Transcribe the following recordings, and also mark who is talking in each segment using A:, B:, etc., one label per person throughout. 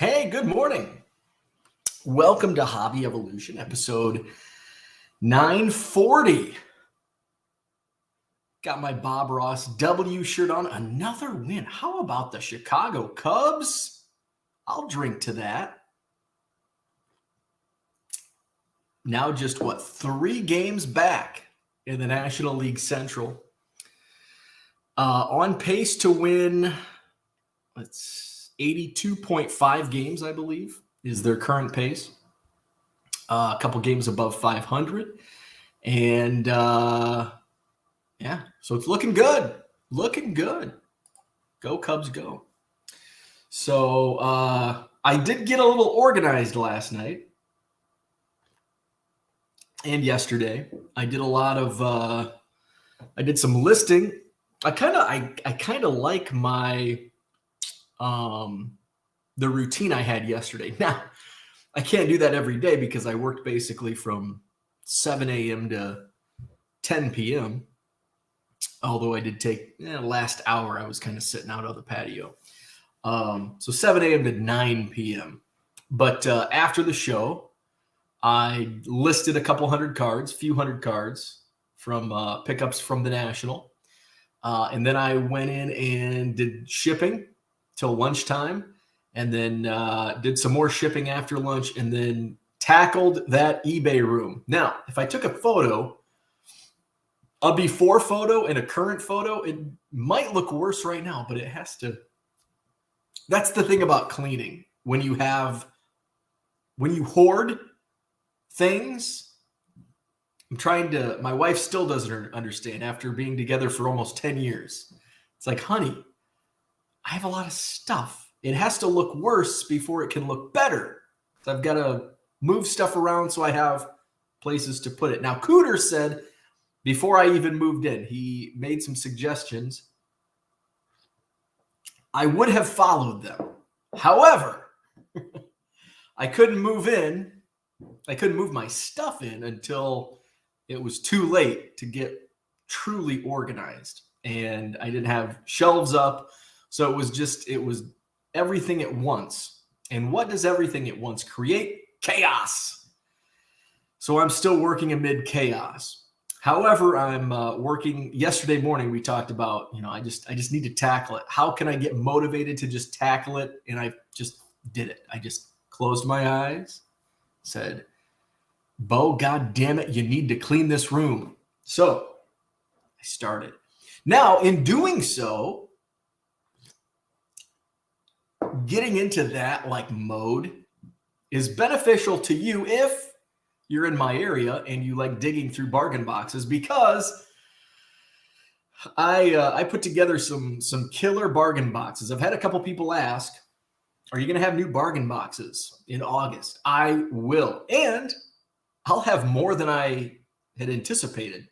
A: Hey, good morning. Welcome to Hobby Evolution, episode 940. Got my Bob Ross W shirt on. Another win. How about the Chicago Cubs? I'll drink to that. Now just 3 games back in the National League Central. On pace to win, 82.5 games, I believe, is their current pace. A couple games above 500. And so it's looking good. Looking good. Go Cubs, go. So I did get a little organized last night and yesterday. I did a lot of I did some listing. I kind of like my the routine I had yesterday. Now, I can't do that every day because I worked basically from 7 a.m. to 10 p.m. Although I did take last hour, I was kind of sitting out on the patio. So 7 a.m. to 9 p.m. But after the show, I listed a few hundred cards from pickups from the National. And then I went in and did shipping till lunchtime, and then did some more shipping after lunch, and then tackled that eBay room. Now, if I took a photo, a before photo and a current photo, it might look worse right now, but it has to. That's the thing about cleaning. When you hoard things, my wife still doesn't understand after being together for almost 10 years. It's like, honey, I have a lot of stuff. It has to look worse before it can look better. So I've got to move stuff around so I have places to put it. Now, Cooter said, before I even moved in, he made some suggestions. I would have followed them. However, I couldn't move in. I couldn't move my stuff in until it was too late to get truly organized. And I didn't have shelves up. So it was everything at once. And what does everything at once create? Chaos. So I'm still working amid chaos. However, I'm working. Yesterday morning, we talked about, I just need to tackle it. How can I get motivated to just tackle it? And I just did it. I just closed my eyes, said, Bo, God damn it, you need to clean this room. So I started. Now, in doing so, getting into that mode is beneficial to you if you're in my area and you like digging through bargain boxes, because I put together some killer bargain boxes. I've had a couple people ask, are you going to have new bargain boxes in August? I will. And I'll have more than I had anticipated.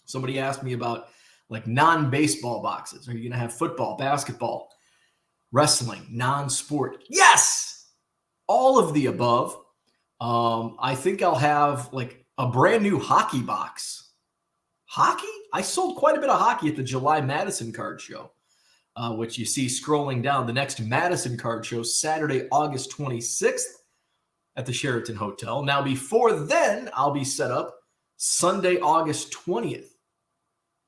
A: Somebody asked me about non-baseball boxes. Are you going to have football, basketball, wrestling, non-sport? Yes, all of the above. I think I'll have a brand new hockey box. Hockey? I sold quite a bit of hockey at the July Madison Card Show, which you see scrolling down. The next Madison Card Show, Saturday, August 26th at the Sheraton Hotel. Now, before then, I'll be set up Sunday, August 20th.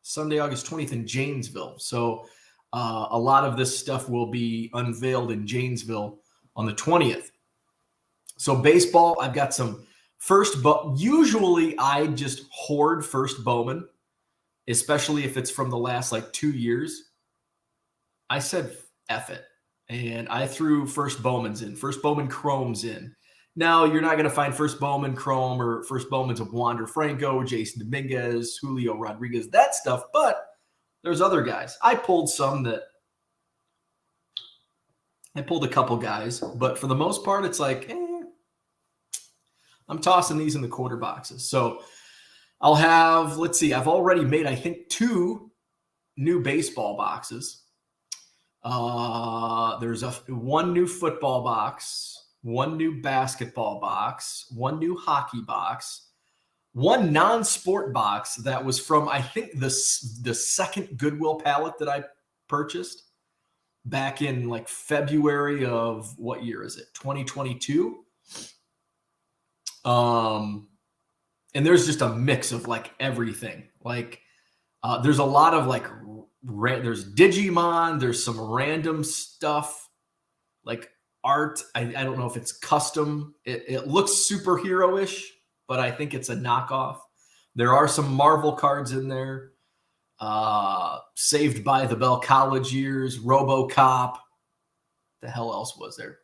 A: Sunday, August 20th in Janesville. So a lot of this stuff will be unveiled in Janesville on the 20th. So baseball, I've got some usually I just hoard First Bowman, especially if it's from the last 2 years. I said, F it. And I threw First Bowman's in, First Bowman Chrome's in. Now, you're not going to find First Bowman Chrome or First Bowman's of Wander Franco, Jason Dominguez, Julio Rodriguez, that stuff. But there's other guys. I pulled a couple guys, but for the most part, it's I'm tossing these in the quarter boxes. So I'll have, I've already made, I think, 2 new baseball boxes. There's one new football box, 1 new basketball box, 1 new hockey box, 1 non-sport box that was from, I think, the second Goodwill pallet that I purchased. back in like February of what year is it? 2022. And there's just a mix of like everything. Like there's a lot of like there's Digimon, there's some random stuff like art. I don't know if it's custom. It looks superhero-ish, but I think it's a knockoff. There are some Marvel cards in there. Saved by the Bell College years, RoboCop. The hell else was there?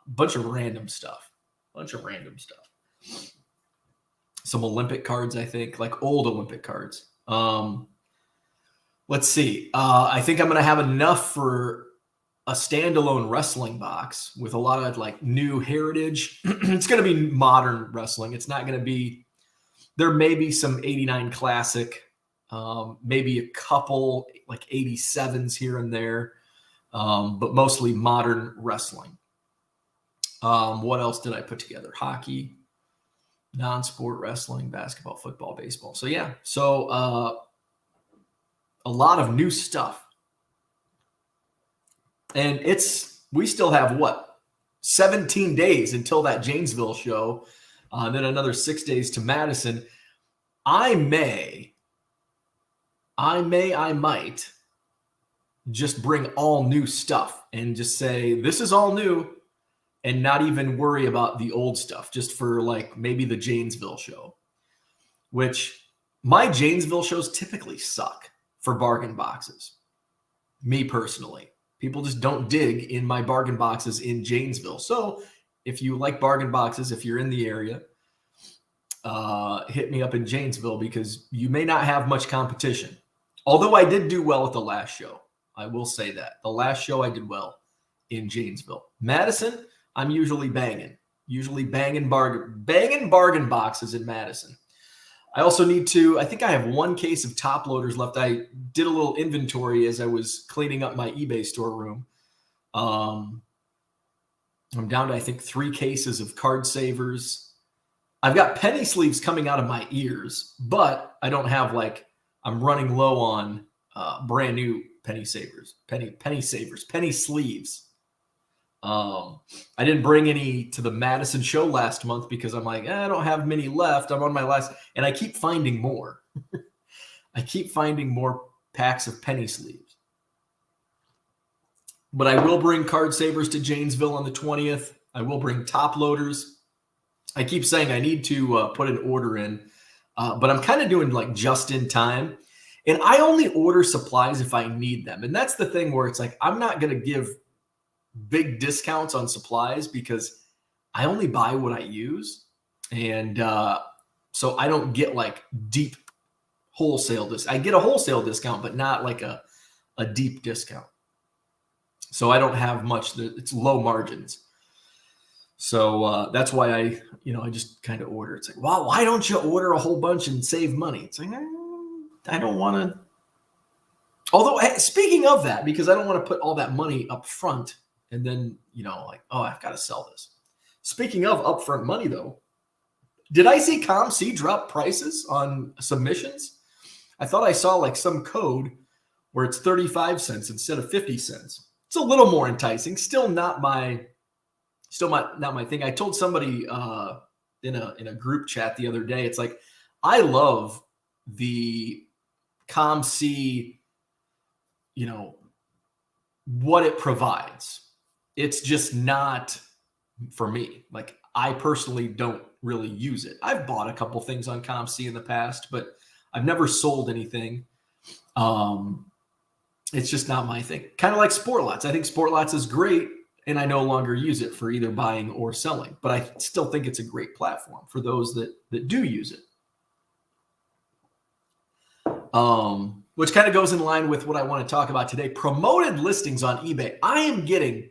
A: Bunch of random stuff. Some Olympic cards, I think, like old Olympic cards. Let's see. I think I'm going to have enough for a standalone wrestling box with a lot of like new heritage. It's going to be modern wrestling. It's not going to be, there may be some 89 classic, maybe a couple like 87s here and there, but mostly modern wrestling. What else did I put together? Hockey, non-sport wrestling, basketball, football, baseball. So yeah, so a lot of new stuff. And we still have what, 17 days until that Janesville show, then another 6 days to Madison. I might just bring all new stuff and just say, this is all new, and not even worry about the old stuff, just for like maybe the Janesville show, which my Janesville shows typically suck for bargain boxes. Me personally, people just don't dig in my bargain boxes in Janesville. So if you like bargain boxes, if you're in the area, hit me up in Janesville, because you may not have much competition. Although I did do well at the last show. I will say that. The last show I did well in Janesville. Madison, I'm usually banging bargain boxes in Madison. I also need to, I think I have one case of top loaders left. I did a little inventory as I was cleaning up my eBay storeroom. I'm down to, I think, 3 cases of card savers. I've got penny sleeves coming out of my ears, but I don't have like, I'm running low on brand new penny sleeves. I didn't bring any to the Madison show last month because I'm like, I don't have many left. I'm on my last, and I keep finding more. I keep finding more packs of penny sleeves. But I will bring card savers to Janesville on the 20th. I will bring top loaders. I keep saying I need to put an order in, but I'm kind of doing like just in time. And I only order supplies if I need them. And that's the thing where it's like, I'm not going to give big discounts on supplies because I only buy what I use. And so I don't get like deep wholesale. I get a wholesale discount, but not like a deep discount. So I don't have much. It's low margins. So that's why I just kind of order. It's like, wow, why don't you order a whole bunch and save money? It's like, I don't want to. Although, speaking of that, because I don't want to put all that money up front and then, like, oh, I've got to sell this. Speaking of upfront money, though, did I see ComC drop prices on submissions? I thought I saw like some code where it's 35 cents instead of 50 cents. It's a little more enticing. Still not my thing. I told somebody in a group chat the other day, it's like, I love the ComC, what it provides. It's just not for me. Like, I personally don't really use it. I've bought a couple things on ComC in the past, but I've never sold anything. It's just not my thing. Kind of like Sportlots. I think Sportlots is great, and I no longer use it for either buying or selling, but I still think it's a great platform for those that do use it. Which kind of goes in line with what I want to talk about today. Promoted listings on eBay. I am getting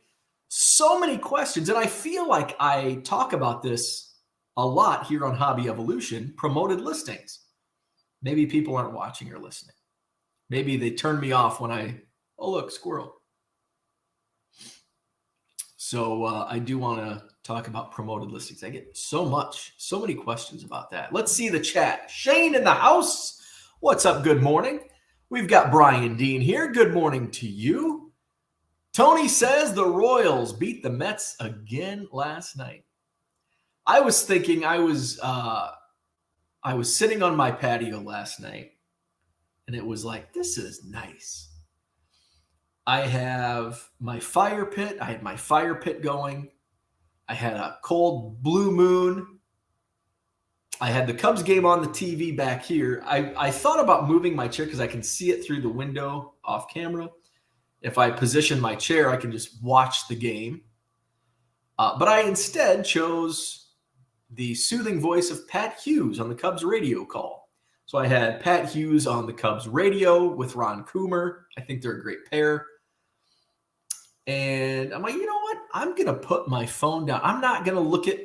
A: so many questions, and I feel like I talk about this a lot here on Hobby Evolution. Promoted listings. Maybe people aren't watching or listening. Maybe they turn me off when oh, look, squirrel. So I do want to talk about promoted listings. I get so many questions about that. Let's see the chat. Shane in the house. What's up? Good morning. We've got Brian Dean here. Good morning to you. Tony says the Royals beat the Mets again last night. I was thinking I was sitting on my patio last night, and it was like, this is nice. I have my fire pit. I had my fire pit going. I had a cold blue moon. I had the Cubs game on the TV back here. I thought about moving my chair because I can see it through the window off camera. If I position my chair, I can just watch the game. But I instead chose the soothing voice of Pat Hughes on the Cubs radio call. So I had Pat Hughes on the Cubs radio with Ron Coomer. I think they're a great pair. And I'm like, you know what? I'm going to put my phone down. I'm not going to look at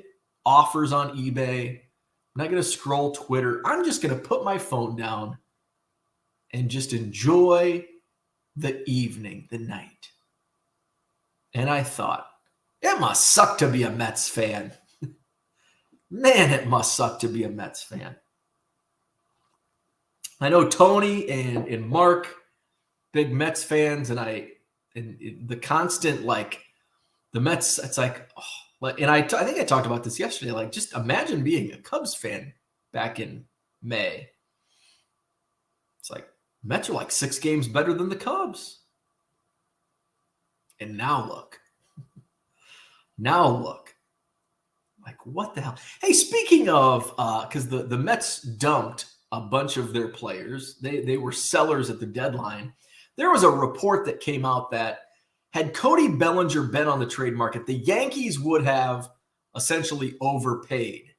A: offers on eBay. I'm not going to scroll Twitter. I'm just going to put my phone down and just enjoy the evening, the night. And I thought, it must suck to be a Mets fan. Man, it must suck to be a Mets fan. I know Tony and Mark, big Mets fans, and the constant, like, the Mets, it's like, oh, and I think I talked about this yesterday, like, just imagine being a Cubs fan back in May. It's like, Mets are like 6 games better than the Cubs. And now look. Like, what the hell? Hey, speaking of, because the Mets dumped a bunch of their players. They were sellers at the deadline. There was a report that came out that had Cody Bellinger been on the trade market, the Yankees would have essentially overpaid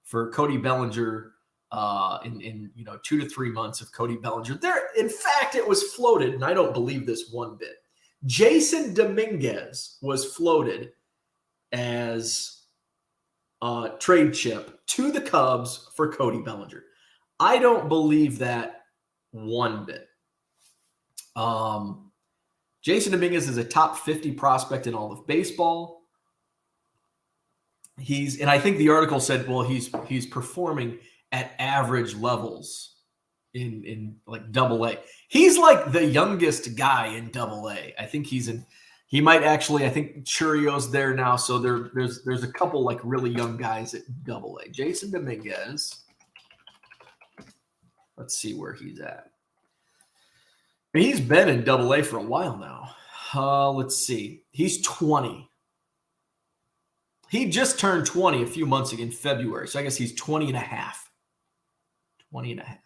A: for Cody Bellinger in 2 to 3 months of Cody Bellinger. In fact, it was floated, and I don't believe this one bit. Jason Dominguez was floated as a trade chip to the Cubs for Cody Bellinger. I don't believe that one bit. Jason Dominguez is a top 50 prospect in all of baseball. And I think the article said, well, he's performing at average levels in like Double-A. He's like the youngest guy in Double-A. I think he might actually, I think Churio's there now. So there's a couple like really young guys at Double-A. Jason Dominguez. Let's see where he's at. He's been in Double-A for a while now. Let's see. He's 20. He just turned 20 a few months ago in February. So I guess he's 20 and a half. 20 and a half.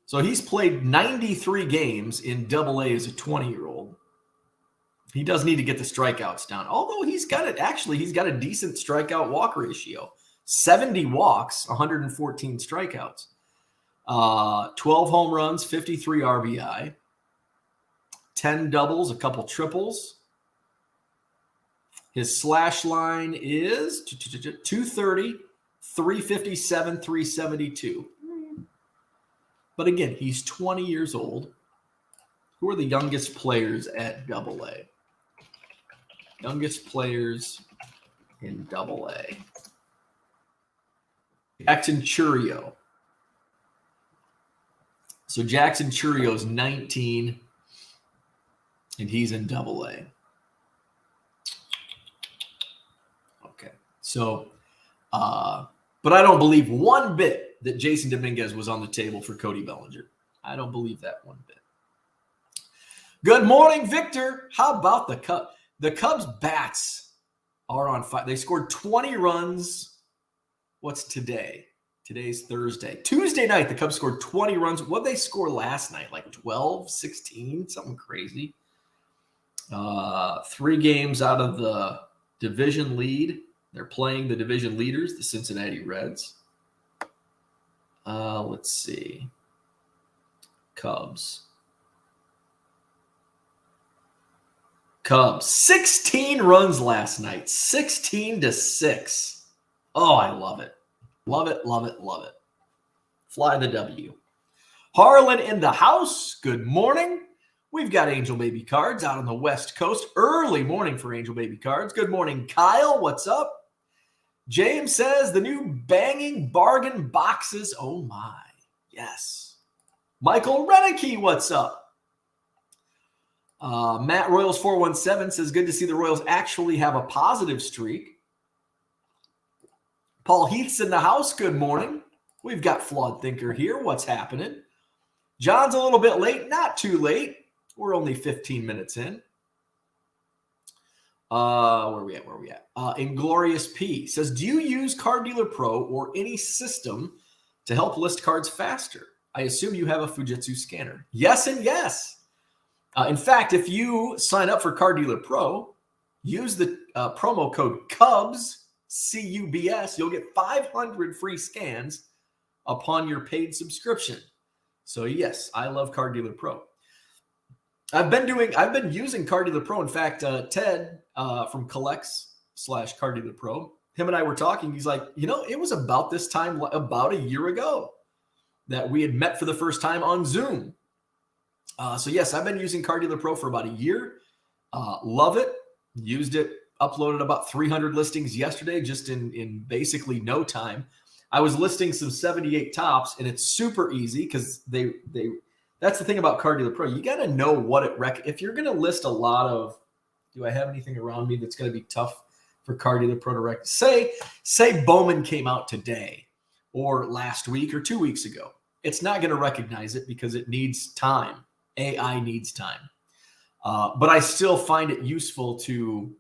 A: So he's played 93 games in Double-A as a 20-year-old. He does need to get the strikeouts down. Although he's got a decent strikeout walk ratio. 70 walks, 114 strikeouts. 12 home runs, 53 RBI. 10 doubles, a couple triples. His slash line is 230, 357, 372. But again, he's 20 years old. Who are the youngest players at Double-A? Youngest players in Double-A. Jackson Churio. So Jackson Churio is 19. And he's in Double-A. Okay. So, but I don't believe one bit that Jason Dominguez was on the table for Cody Bellinger. I don't believe that one bit. Good morning, Victor. How about the Cubs? The Cubs bats are on fire. They scored 20 runs. What's today? Today's Thursday. Tuesday night, the Cubs scored 20 runs. What did they score last night? Like 12, 16, something crazy. 3 games out of the division lead. They're playing the division leaders, the Cincinnati Reds. Let's see. Cubs. 16 runs last night. 16-6. Oh, I love it. Love it, love it, love it. Fly the W. Harlan in the house. Good morning. We've got Angel Baby Cards out on the West Coast. Early morning for Angel Baby Cards. Good morning, Kyle. What's up? James says the new banging bargain boxes. Oh, my. Yes. Michael Renicky, what's up? Matt Royals 417 says, good to see the Royals actually have a positive streak. Paul Heath's in the house. Good morning. We've got Flawed Thinker here. What's happening? John's a little bit late. Not too late. We're only 15 minutes in. Where are we at? Inglorious P says, do you use Card Dealer Pro or any system to help list cards faster? I assume you have a Fujitsu scanner. Yes and yes. In fact, if you sign up for Card Dealer Pro, use the promo code CUBS, C-U-B-S. You'll get 500 free scans upon your paid subscription. So yes, I love Card Dealer Pro. I've been using Card Dealer Pro. In fact, Ted from Collects/Card Dealer Pro, him and I were talking. He's like, it was about this time, about a year ago, that we had met for the first time on Zoom. So yes, I've been using Card Dealer Pro for about a year. Love it. Used it. Uploaded about 300 listings yesterday, just in basically no time. I was listing some 78 tops, and it's super easy because they. That's the thing about Card Dealer Pro. You got to know what it if you're going to list a lot of. Do I have anything around me that's going to be tough for Card Dealer Pro to recognize? Say Bowman came out today, or last week, or 2 weeks ago. It's not going to recognize it because it needs time. AI needs time. But I still find it useful to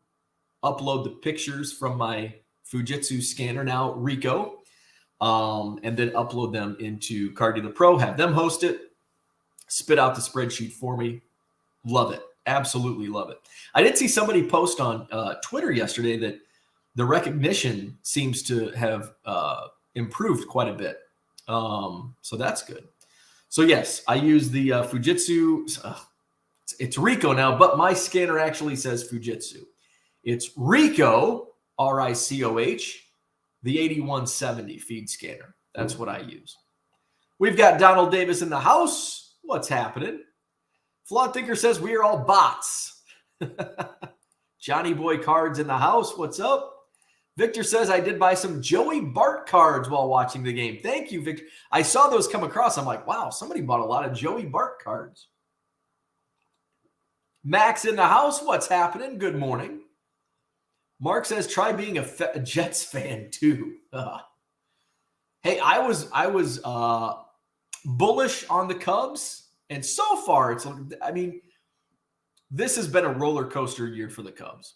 A: upload the pictures from my Fujitsu scanner now, Rico, and then upload them into Card Dealer Pro, have them host it, spit out the spreadsheet for me. Love it. Absolutely love it. I did see somebody post on Twitter yesterday that the recognition seems to have improved quite a bit. So that's good. So yes, I use the Fujitsu. It's Rico now, but my scanner actually says Fujitsu. It's Rico, R-I-C-O-H, the 8170 feed scanner. That's what I use. We've got Donald Davis in the house. What's happening? Flawed Thinker says we are all bots. Johnny Boy Cards in the house. What's up? Victor says I did buy some Joey Bart cards while watching the game. Thank you, Victor. I saw those come across. I'm like, wow, somebody bought a lot of Joey Bart cards. Max in the house. What's happening? Good morning. Mark says try being a Jets fan too. Hey, I was bullish on the Cubs, and so far this has been a roller coaster year for the Cubs.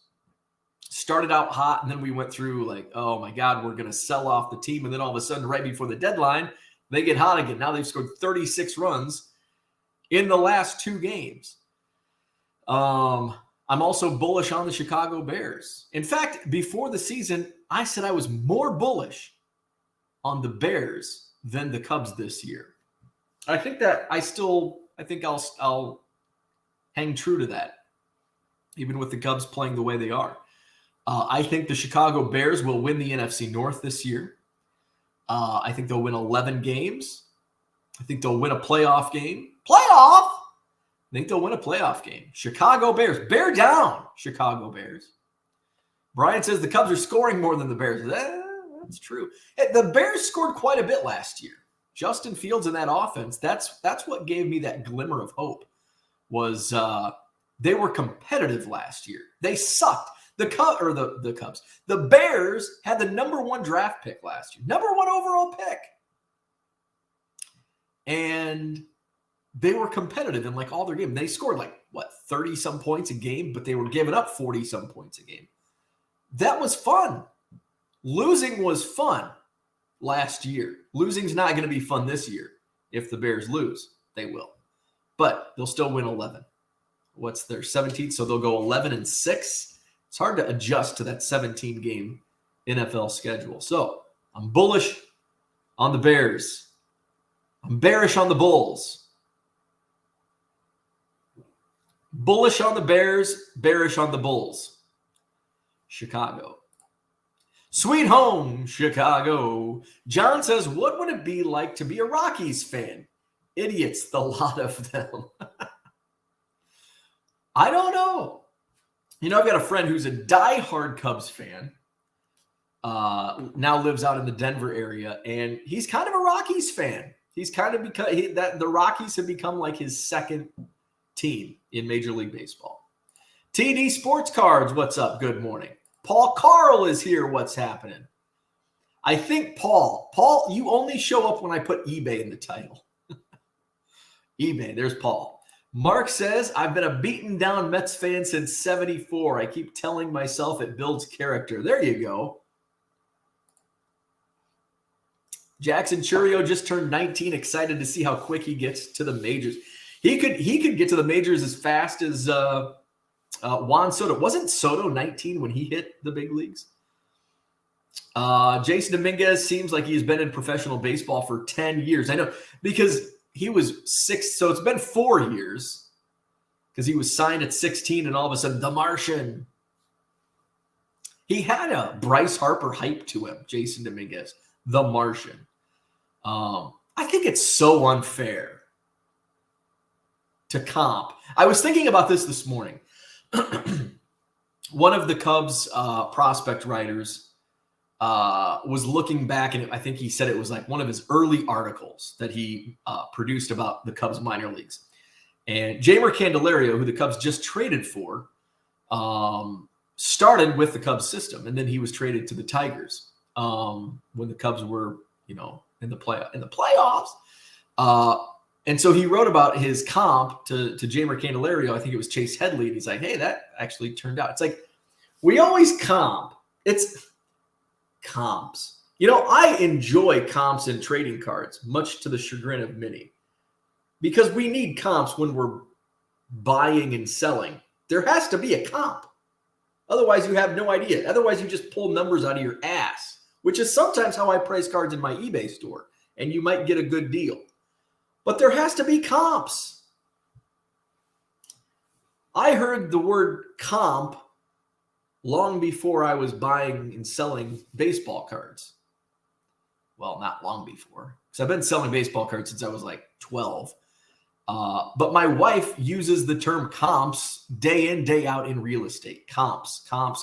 A: Started out hot, and then we went through like, oh my God, we're going to sell off the team. And then all of a sudden, right before the deadline, they get hot again. Now they've scored 36 runs in the last 2 games. I'm also bullish on the Chicago Bears. In fact, before the season, I said I was more bullish on the Bears than the Cubs this year. I think I'll hang true to that, even with the Cubs playing the way they are. I think the Chicago Bears will win the NFC North this year. I think they'll win 11 games. I think they'll win a playoff game. I think they'll win a playoff game. Chicago Bears. Bear down, Chicago Bears. Brian says the Cubs are scoring more than the Bears. That's true. Hey, the Bears scored quite a bit last year. Justin Fields in that offense, that's what gave me that glimmer of hope, was they were competitive last year. They sucked. The Cubs. The Bears had the number 1 draft pick last year. Number 1 overall pick. And they were competitive in like all their games. They scored 30-some points a game, but they were giving up 40-some points a game. That was fun. Losing was fun last year. Losing's not going to be fun this year. If the Bears lose, they will. But they'll still win 11. What's their 17th? So they'll go 11-6. It's hard to adjust to that 17-game NFL schedule. So I'm bullish on the Bears. I'm bearish on the Bulls. Bullish on the Bears, bearish on the Bulls. Chicago. Sweet home, Chicago. John says, what would it be like to be a Rockies fan? Idiots, the lot of them. I don't know. I've got a friend who's a diehard Cubs fan, now lives out in the Denver area, and he's kind of a Rockies fan. He's kind of the Rockies have become like his second team in Major League Baseball. TD Sports Cards, what's up? Good morning. Paul Carl is here. What's happening? I think Paul, you only show up when I put eBay in the title. eBay, there's Paul. Mark says, I've been a beaten down Mets fan since 74. I keep telling myself it builds character. There you go. Jackson Churio just turned 19. Excited to see how quick he gets to the majors. He could get to the majors as fast as Juan Soto. Wasn't Soto 19 when he hit the big leagues? Jason Dominguez seems like he's been in professional baseball for 10 years. I know because he was 6. So it's been 4 years because he was signed at 16 and all of a sudden, the Martian. He had a Bryce Harper hype to him, Jason Dominguez, the Martian. I think it's so unfair to comp. I was thinking about this morning. One of the Cubs prospect writers was looking back, and I think he said it was like one of his early articles that he produced about the Cubs minor leagues. And Jeimer Candelario, who the Cubs just traded for, started with the Cubs system, and then he was traded to the Tigers when the Cubs were, in the playoffs. And so he wrote about his comp to Jeimer Candelario. I think it was Chase Headley, and he's like, "Hey, that actually turned out." It's like we always comp. It's comps. I enjoy comps and trading cards, much to the chagrin of many, because we need comps when we're buying and selling. There has to be a comp. Otherwise, you have no idea. Otherwise, you just pull numbers out of your ass, which is sometimes how I price cards in my eBay store, and you might get a good deal. But there has to be comps. I heard the word comp long before I was buying and selling baseball cards. Well, not long before, because I've been selling baseball cards since I was like 12. But my wife uses the term comps day in, day out in real estate. Comps. And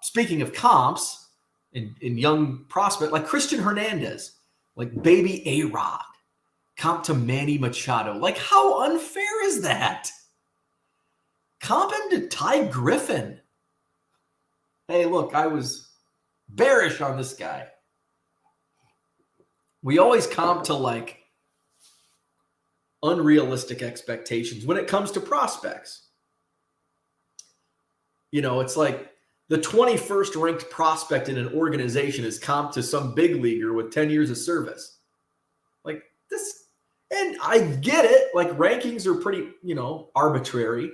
A: speaking of comps in young prospect, like Christian Hernandez, like baby A-Rod, comp to Manny Machado. Like, how unfair is that? Comp him to Ty Griffin. Hey, look, I was bearish on this guy. We always comp to unrealistic expectations when it comes to prospects. It's like the 21st ranked prospect in an organization is comped to some big leaguer with 10 years of service. Like this, and I get it. Like rankings are pretty, arbitrary.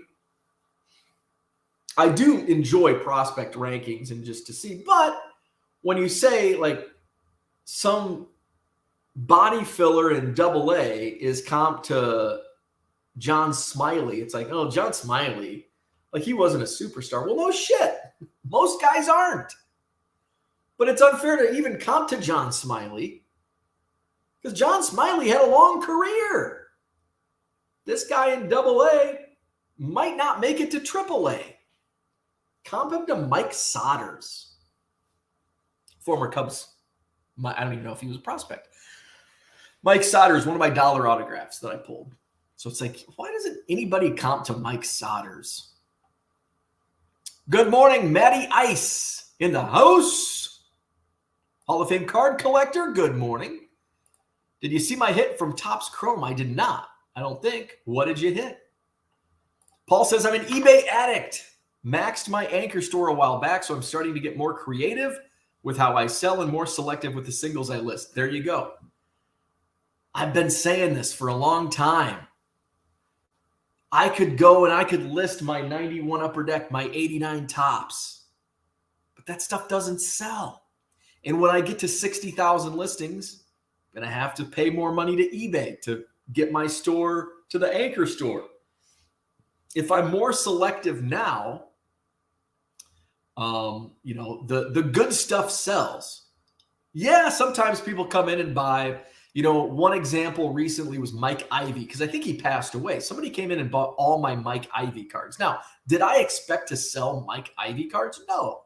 A: I do enjoy prospect rankings and just to see, but when you say like some body filler in AA is comped to John Smiley, it's like, oh, John Smiley, like he wasn't a superstar. Well, no shit. Most guys aren't. But it's unfair to even comp to John Smiley because John Smiley had a long career. This guy in AA might not make it to AAA. Comp him to Mike Sodders, former Cubs. I don't even know if he was a prospect. Mike Sodders, one of my dollar autographs that I pulled. So it's like, why doesn't anybody comp to Mike Sodders? Good morning, Matty Ice in the house. Hall of Fame card collector, good morning. Did you see my hit from Topps Chrome? I did not. I don't think. What did you hit? Paul says, I'm an eBay addict. Maxed my anchor store a while back, so I'm starting to get more creative with how I sell and more selective with the singles I list. There you go. I've been saying this for a long time. I could go and I could list my 91 Upper Deck, my 89 Topps, but that stuff doesn't sell. And when I get to 60,000 listings, I'm going to have to pay more money to eBay to get my store to the anchor store. If I'm more selective now, the good stuff sells. Yeah, sometimes people come in and buy. One example recently was Mike Ivy, because I think he passed away. Somebody came in and bought all my Mike Ivy cards. Now, did I expect to sell Mike Ivy cards? No.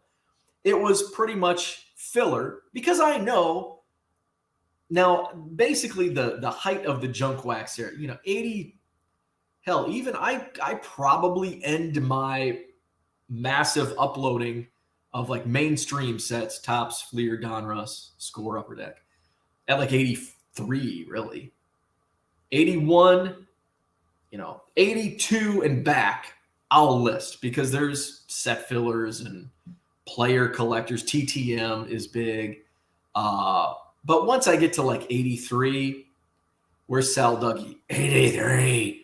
A: It was pretty much filler because I know Now, basically the height of the junk wax there, 80, hell, even I probably end my massive uploading of like mainstream sets, Topps, Fleer, Donruss, Score, Upper Deck, at like 83, really. 81, 82 and back, I'll list because there's set fillers and player collectors. TTM is big. But once I get to like 83, where's Sal Dougie? 83,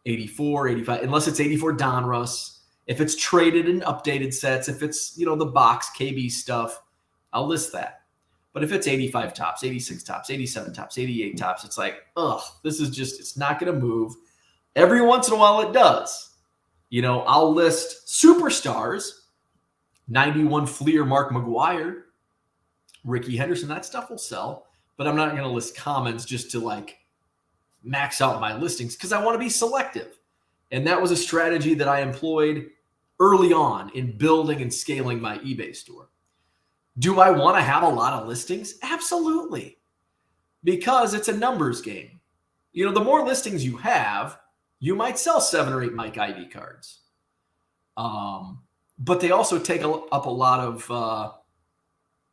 A: 84, 85, unless it's 84 Donruss. If it's traded and updated sets, if it's, the box KB stuff, I'll list that. But if it's 85 Topps, 86 Topps, 87 Topps, 88 Topps, it's like, this is just, it's not going to move. Every once in a while it does. I'll list superstars, 91 Fleer Mark McGwire, Ricky Henderson, that stuff will sell. But I'm not going to list commons just to like max out my listings because I want to be selective. And that was a strategy that I employed early on in building and scaling my eBay store. Do I want to have a lot of listings? Absolutely. Because it's a numbers game. The more listings you have, you might sell 7 or 8 Mike Ivy cards. But they also take up a lot of,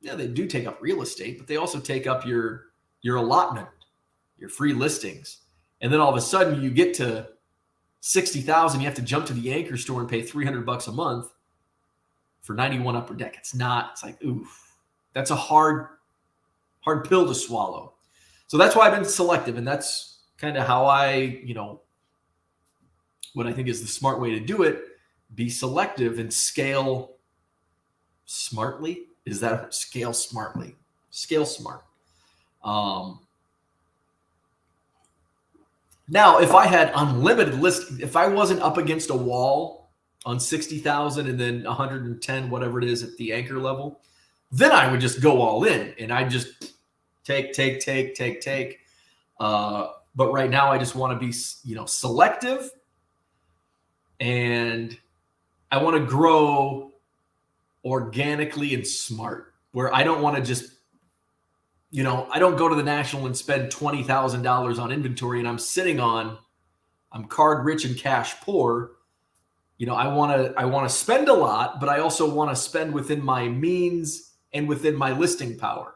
A: they do take up real estate, but they also take up your allotment, your free listings. And then all of a sudden you get to 60,000, you have to jump to the anchor store and pay $300 a month for 91 Upper Deck. It's like, oof, that's a hard pill to swallow. So that's why I've been selective. And that's kind of how I, what I think is the smart way to do it, be selective and scale smartly. Is that scale smartly? Scale smart. Now, if I had unlimited list, if I wasn't up against a wall on 60,000 and then 110, whatever it is at the anchor level, then I would just go all in and I just take. But right now I just want to be, selective, and I want to grow organically and smart, where I don't want to just, I don't go to the National and spend $20,000 on inventory and I'm card rich and cash poor. I want to spend a lot, but I also want to spend within my means and within my listing power.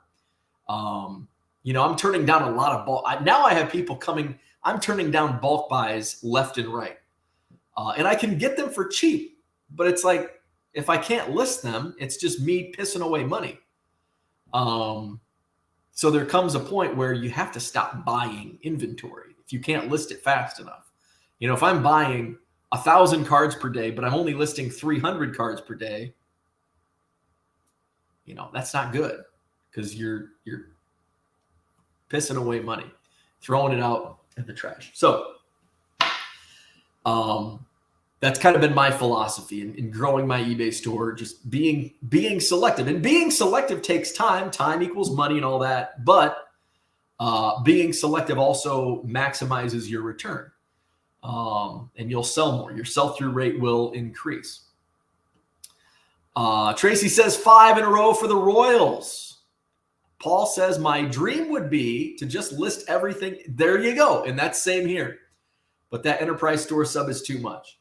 A: I'm turning down a lot of bulk. Now I have people coming, I'm turning down bulk buys left and right. And I can get them for cheap, but it's like, if I can't list them, it's just me pissing away money. So there comes a point where you have to stop buying inventory if you can't list it fast enough. If I'm buying 1,000 cards per day, but I'm only listing 300 cards per day, that's not good because you're pissing away money, throwing it out in the trash. So that's kind of been my philosophy in growing my eBay store, just being selective. And being selective takes time. Time equals money and all that. But being selective also maximizes your return. And you'll sell more. Your sell-through rate will increase. Tracy says 5 in a row for the Royals. Paul says, my dream would be to just list everything. There you go. And that's same here. But that enterprise store sub is too much.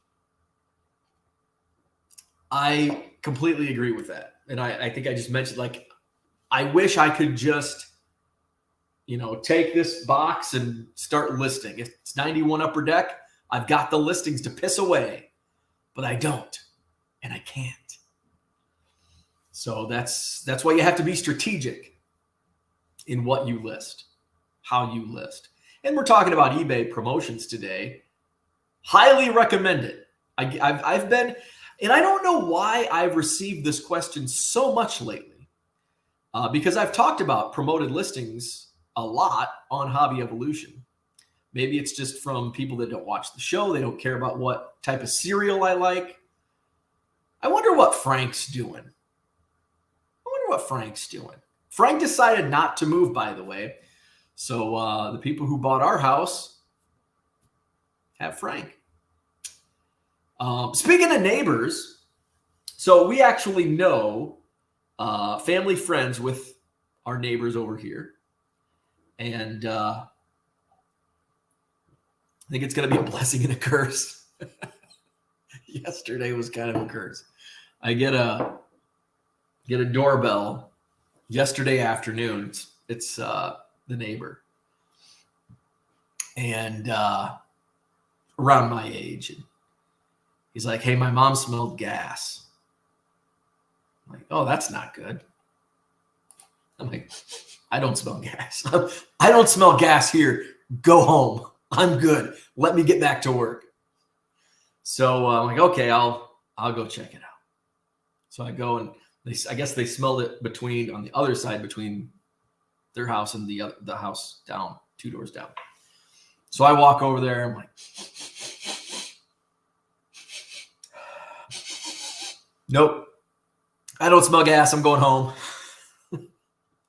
A: I completely agree with that. And I think I just mentioned, like, I wish I could just, take this box and start listing. If it's 91 Upper Deck, I've got the listings to piss away, but I don't, and I can't. So that's why you have to be strategic in what you list, how you list. And we're talking about eBay promotions today. Highly recommend it. I've been, and I don't know why I've received this question so much lately, because I've talked about promoted listings a lot on Hobby Evolution. Maybe it's just from people that don't watch the show. They don't care about what type of cereal I like. I wonder what Frank's doing. Frank decided not to move, by the way. So the people who bought our house have Frank. Speaking of neighbors, so we actually know family friends with our neighbors over here. And I think it's going to be a blessing and a curse. Yesterday was kind of a curse. I get a doorbell yesterday afternoon. It's the neighbor, and around my age. And he's like, "Hey, my mom smelled gas." I'm like, "Oh, that's not good." I'm like, "I don't smell gas. I don't smell gas here. Go home. I'm good. Let me get back to work." So I'm like, "Okay, I'll go check it out." So I go, and I guess they smelled it on the other side between their house and the house down, 2 doors down. So I walk over there. I'm like, "Nope, I don't smell gas. I'm going home."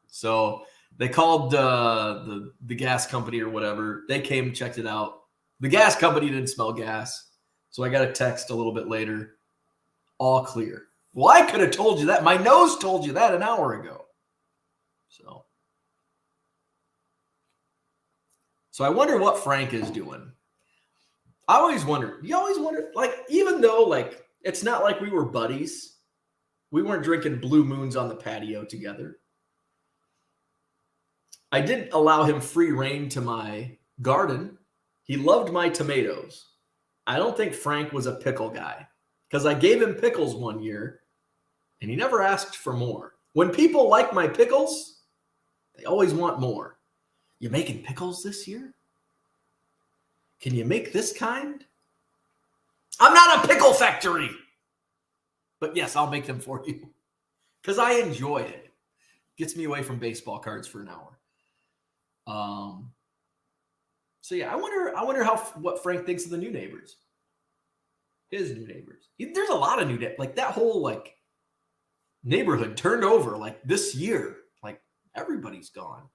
A: So they called the gas company or whatever. They came, checked it out. The gas company didn't smell gas. So I got a text a little bit later. All clear. Well, I could have told you that. My nose told you that an hour ago. So I wonder what Frank is doing. I always wonder. You always wonder, like, even though, like, it's not like we were buddies. We weren't drinking Blue Moons on the patio together. I didn't allow him free reign to my garden. He loved my tomatoes. I don't think Frank was a pickle guy, because I gave him pickles one year and he never asked for more. When people like my pickles, they always want more. "You making pickles this year? Can you make this kind?" I'm not a pickle factory. But yes, I'll make them for you because I enjoy it. Gets me away from baseball cards for an hour. So yeah, I wonder what Frank thinks of the new neighbors. His new neighbors. There's a lot of new like that whole like neighborhood turned over like this year. Like everybody's gone.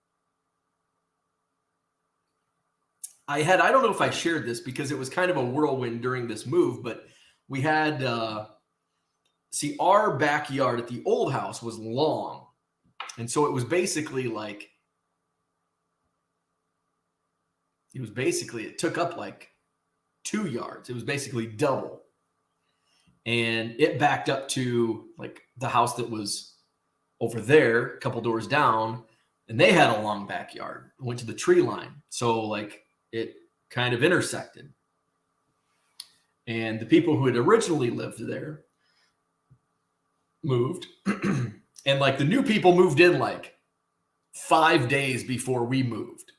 A: I don't know if I shared this because it was kind of a whirlwind during this move, but we had our backyard at the old house was long. And so it was basically like it took up like 2 yards. It was basically double. And it backed up to like the house that was over there, a couple doors down, and they had a long backyard. It went to the tree line. So like it kind of intersected. And the people who had originally lived there moved. And like the new people moved in like 5 days before we moved.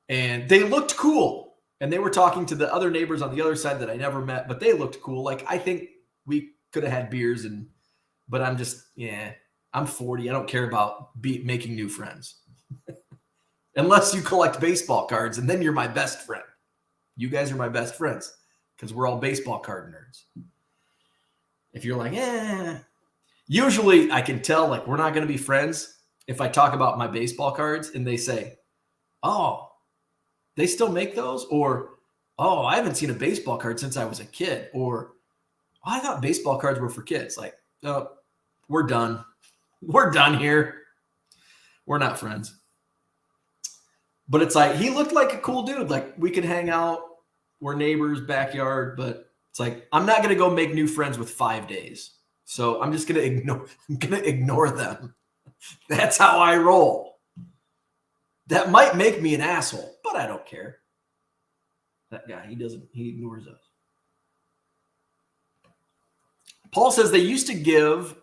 A: And they looked cool. And they were talking to the other neighbors on the other side that I never met, but they looked cool. Like I think we could have had beers, but I'm just, I'm 40. I don't care about making new friends. Unless you collect baseball cards, and then you're my best friend. You guys are my best friends because we're all baseball card nerds. If you're like, usually I can tell like we're not going to be friends if I talk about my baseball cards and they say, "Oh, they still make those?" Or, "Oh, I haven't seen a baseball card since I was a kid." Or, "Oh, I thought baseball cards were for kids." Like, "Oh, we're done. We're done here. We're not friends." But it's like, he looked like a cool dude. Like we could hang out. We're neighbors, backyard, but it's like, I'm not going to go make new friends with 5 days. So I'm just going to ignore them. That's how I roll. That might make me an asshole, but I don't care. That guy, he ignores us. Paul says they used to give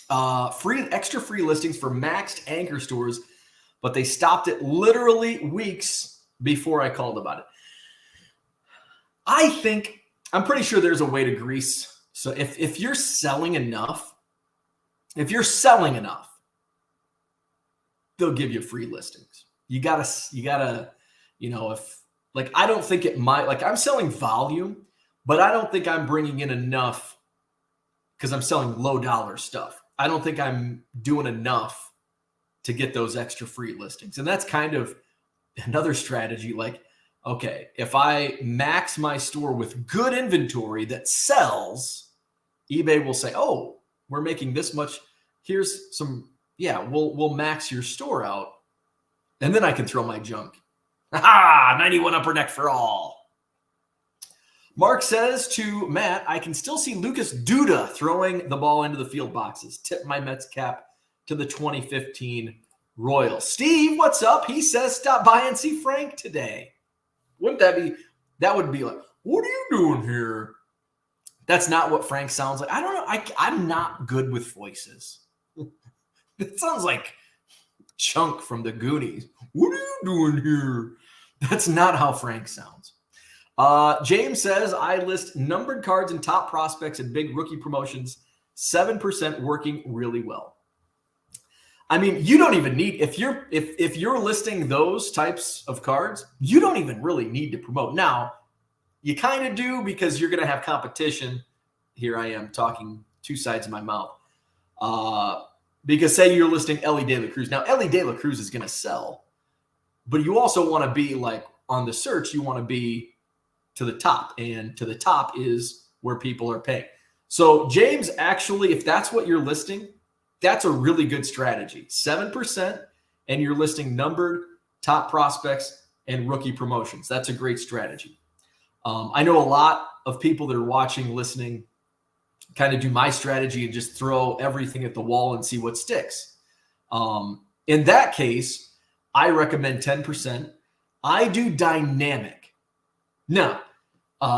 A: extra free listings for maxed anchor stores, but they stopped it literally weeks before I called about it. I'm pretty sure there's a way to grease. So if you're selling enough, they'll give you free listings. You gotta, if like, I don't think it might, like I'm selling volume, but I don't think I'm bringing in enough because I'm selling low dollar stuff. I don't think I'm doing enough to get those extra free listings. And that's kind of another strategy. Like, okay, if I max my store with good inventory that sells, eBay will say, "Oh, we're making this much. Here's some, we'll max your store out And then I can throw my junk. Ha! 91 upper deck for all. Mark says to Matt, I can still see Lucas Duda throwing the ball into the field boxes. Tip my Mets cap to the 2015 Royals. Steve, what's up? He says, stop by and see Frank today. Wouldn't that be, that would be like, what are you doing here? That's not what Frank sounds like. I don't know. I'm not good with voices. It sounds like Chunk from the Goonies. What are you doing here? That's not how Frank sounds. James says, I list numbered cards and top prospects and big rookie promotions, 7% working really well. I mean, you don't even need, if you're listing those types of cards, you don't even really need to promote. Now, you kind of do because you're going to have competition. Here I am talking two sides of my mouth. Because say you're listing Elly De La Cruz. Now, Elly De La Cruz is going to sell, but you also want to be like on the search, you want to be to the top, and to the top is where people are paying. So James, actually, if that's what you're listing, that's a really good strategy. 7%, and you're listing numbered top prospects and rookie promotions. That's a great strategy. I know a lot of people that are watching, listening, kind of do my strategy and just throw everything at the wall and see what sticks. In that case, I recommend 10%. I do dynamic. Now,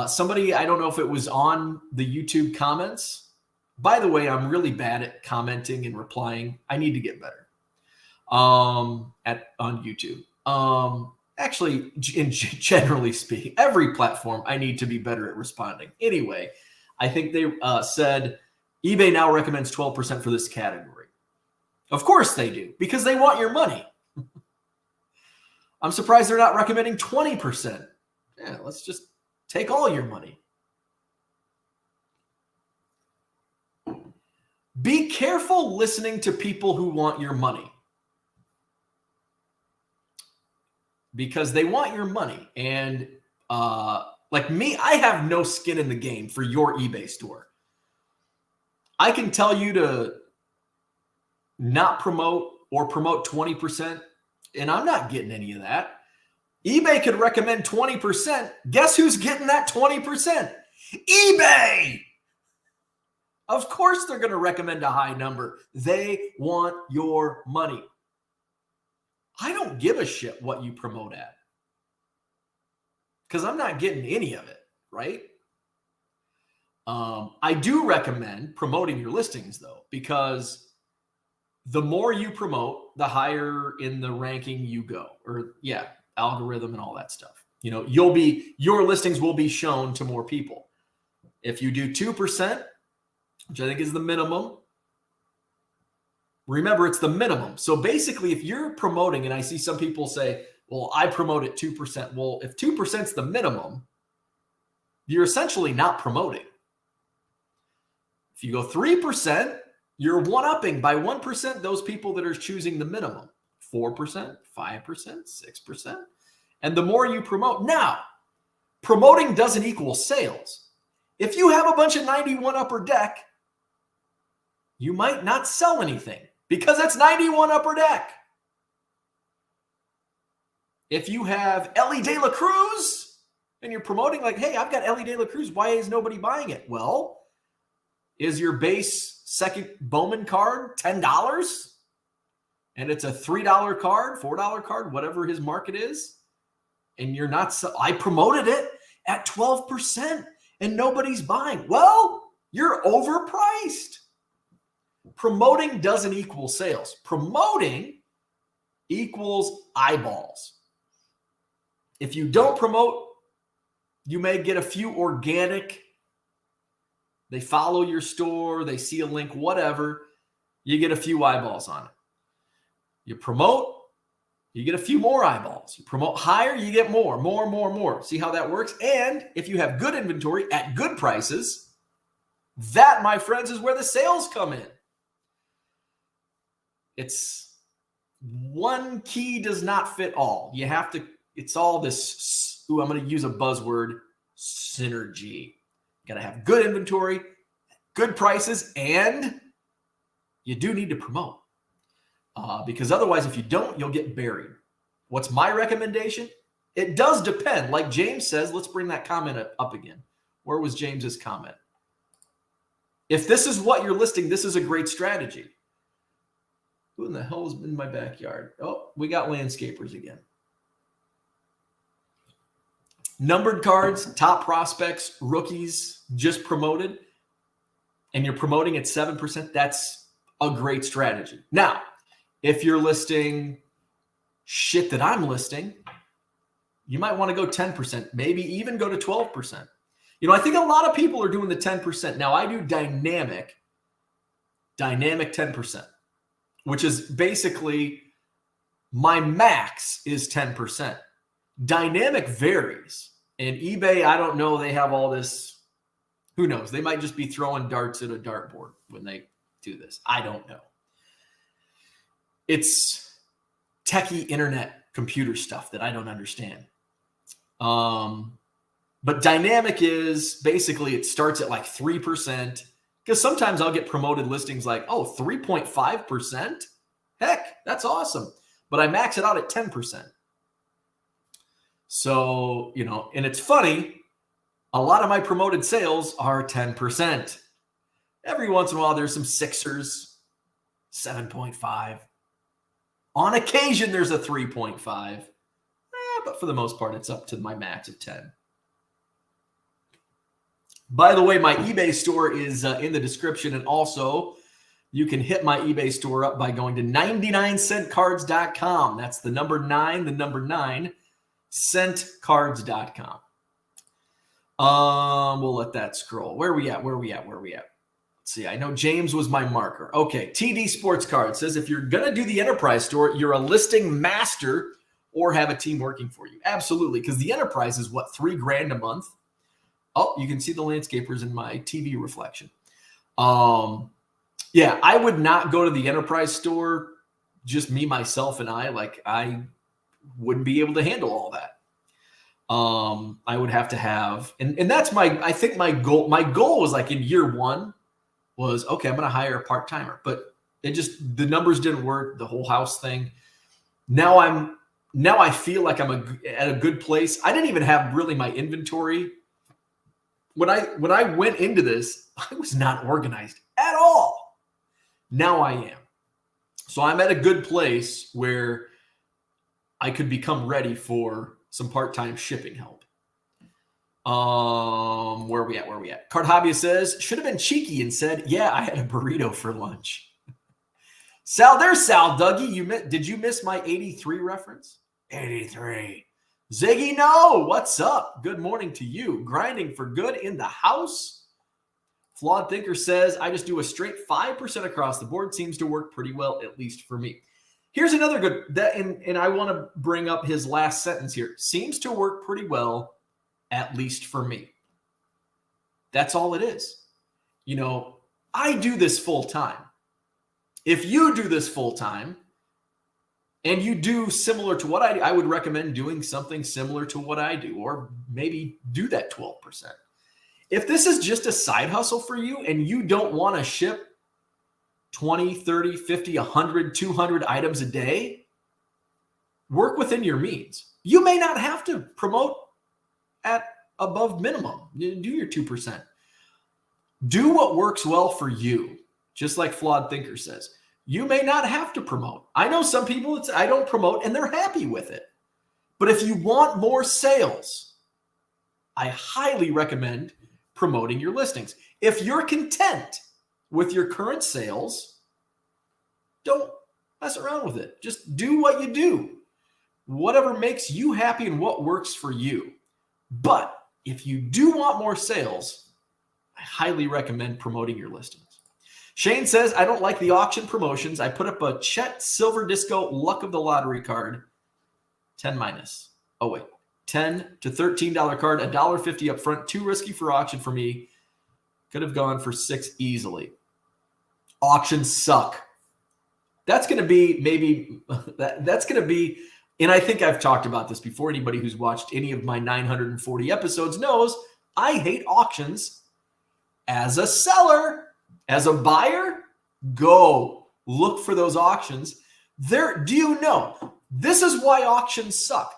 A: somebody, I don't know if it was on the YouTube comments. By the way, I'm really bad at commenting and replying. I need to get better on YouTube. Actually, generally speaking, every platform, I need to be better at responding. Anyway, I think they said eBay now recommends 12% for this category. Of course they do, because they want your money. I'm surprised they're not recommending 20%. Yeah, let's just take all your money. Be careful listening to people who want your money, because they want your money. And like me, I have no skin in the game for your eBay store. I can tell you to not promote or promote 20%, and I'm not getting any of that. eBay could recommend 20%. Guess who's getting that 20%? eBay! Of course they're going to recommend a high number. They want your money. I don't give a shit what you promote at, because I'm not getting any of it, right? I do recommend promoting your listings, though, because the more you promote, the higher in the ranking you go, or algorithm and all that stuff. You know, your listings will be shown to more people. If you do 2%, which I think is the minimum, remember, it's the minimum. So basically, if you're promoting, and I see some people say, well, I promote at 2%. Well, if 2% is the minimum, you're essentially not promoting. If you go 3%, you're one-upping by 1% those people that are choosing the minimum. 4%, 5%, 6%. And the more you promote. Now, promoting doesn't equal sales. If you have a bunch of 91 upper deck, you might not sell anything because it's 91 upper deck. If you have Elly De La Cruz and you're promoting like, hey, I've got Elly De La Cruz, why is nobody buying it? Well, is your base second Bowman card $10? And it's a $3 card, $4 card, whatever his market is. And you're not, I promoted it at 12% and nobody's buying. Well, you're overpriced. Promoting doesn't equal sales. Promoting equals eyeballs. If you don't promote, you may get a few organic. They follow your store, they see a link, whatever. You get a few eyeballs on it. You promote, you get a few more eyeballs. You promote higher, you get more. See how that works? And if you have good inventory at good prices, that, my friends, is where the sales come in. It's one key does not fit all. You have to, it's all this, I'm going to use a buzzword, synergy. You got to have good inventory, good prices, and you do need to promote. Because otherwise, if you don't, you'll get buried. What's my recommendation? It does depend. Like James says, let's bring that comment up again. Where was James's comment? If this is what you're listing, this is a great strategy. Who in the hell is in my backyard? Oh, we got landscapers again. Numbered cards, top prospects, rookies, just promoted, and you're promoting at 7%, that's a great strategy. Now, if you're listing shit that I'm listing, you might want to go 10%, maybe even go to 12%. I think a lot of people are doing the 10%. Now, I do dynamic 10%, which is basically my max is 10%. Dynamic varies. And eBay, I don't know, they have all this. Who knows? They might just be throwing darts at a dartboard when they do this. I don't know. It's techie internet computer stuff that I don't understand. But dynamic is basically it starts at like 3%, because sometimes I'll get promoted listings like, 3.5%? Heck, that's awesome. But I max it out at 10%. So, and it's funny, a lot of my promoted sales are 10%. Every once in a while, there's some sixers, 7.5. On occasion, there's a 3.5. But for the most part, it's up to my max of 10. By the way, my eBay store is in the description. And also, you can hit my eBay store up by going to 99centcards.com. That's the number 9, the number 9, centcards.com. We'll let that scroll. Where are we at? Let's see. I know James was my marker. Okay. TD Sports Card says, if you're going to do the enterprise store, you're a listing master or have a team working for you. Absolutely. Because the enterprise is what, $3,000 a month? Oh, you can see the landscapers in my TV reflection. Yeah, I would not go to the enterprise store, just me, myself, and I. Like, I wouldn't be able to handle all that. I would have to have, and that's I think my goal was like in year one was, okay, I'm going to hire a part-timer, but the numbers didn't work, the whole house thing. Now I feel like I'm at a good place. I didn't even have really my inventory. When I went into this, I was not organized at all. Now I am. So I'm at a good place where I could become ready for some part-time shipping help. Where are we at? Card Hobbyist says, should have been cheeky and said, yeah, I had a burrito for lunch. Sal, there's Sal Dougie. Did you miss my 83 reference? 83. Ziggy, no. What's up? Good morning to you. Grinding for good in the house. Flawed Thinker says, I just do a straight 5% across the board. Seems to work pretty well, at least for me. Here's another good, and I want to bring up his last sentence here. Seems to work pretty well, at least for me. That's all it is. I do this full time. If you do this full time and you do similar to what I do, I would recommend doing something similar to what I do, or maybe do that 12%. If this is just a side hustle for you and you don't want to ship 20, 30, 50, 100, 200 items a day, work within your means. You may not have to promote at above minimum. Do your 2%. Do what works well for you. Just like Flawed Thinker says, you may not have to promote. I know some people, I don't promote and they're happy with it. But if you want more sales, I highly recommend promoting your listings. If you're content with your current sales, don't mess around with it. Just do what you do. Whatever makes you happy and what works for you. But if you do want more sales, I highly recommend promoting your listings. Shane says, I don't like the auction promotions. I put up a Chet Silver Disco Luck of the Lottery card, 10 minus. Oh, wait. $10 to $13 card, $1.50 up front. Too risky for auction for me. Could have gone for $6 easily. Auctions suck. That's going to be that's going to be, and I think I've talked about this before. Anybody who's watched any of my 940 episodes knows I hate auctions. As a seller, as a buyer, go look for those auctions. Do you know This is why auctions suck.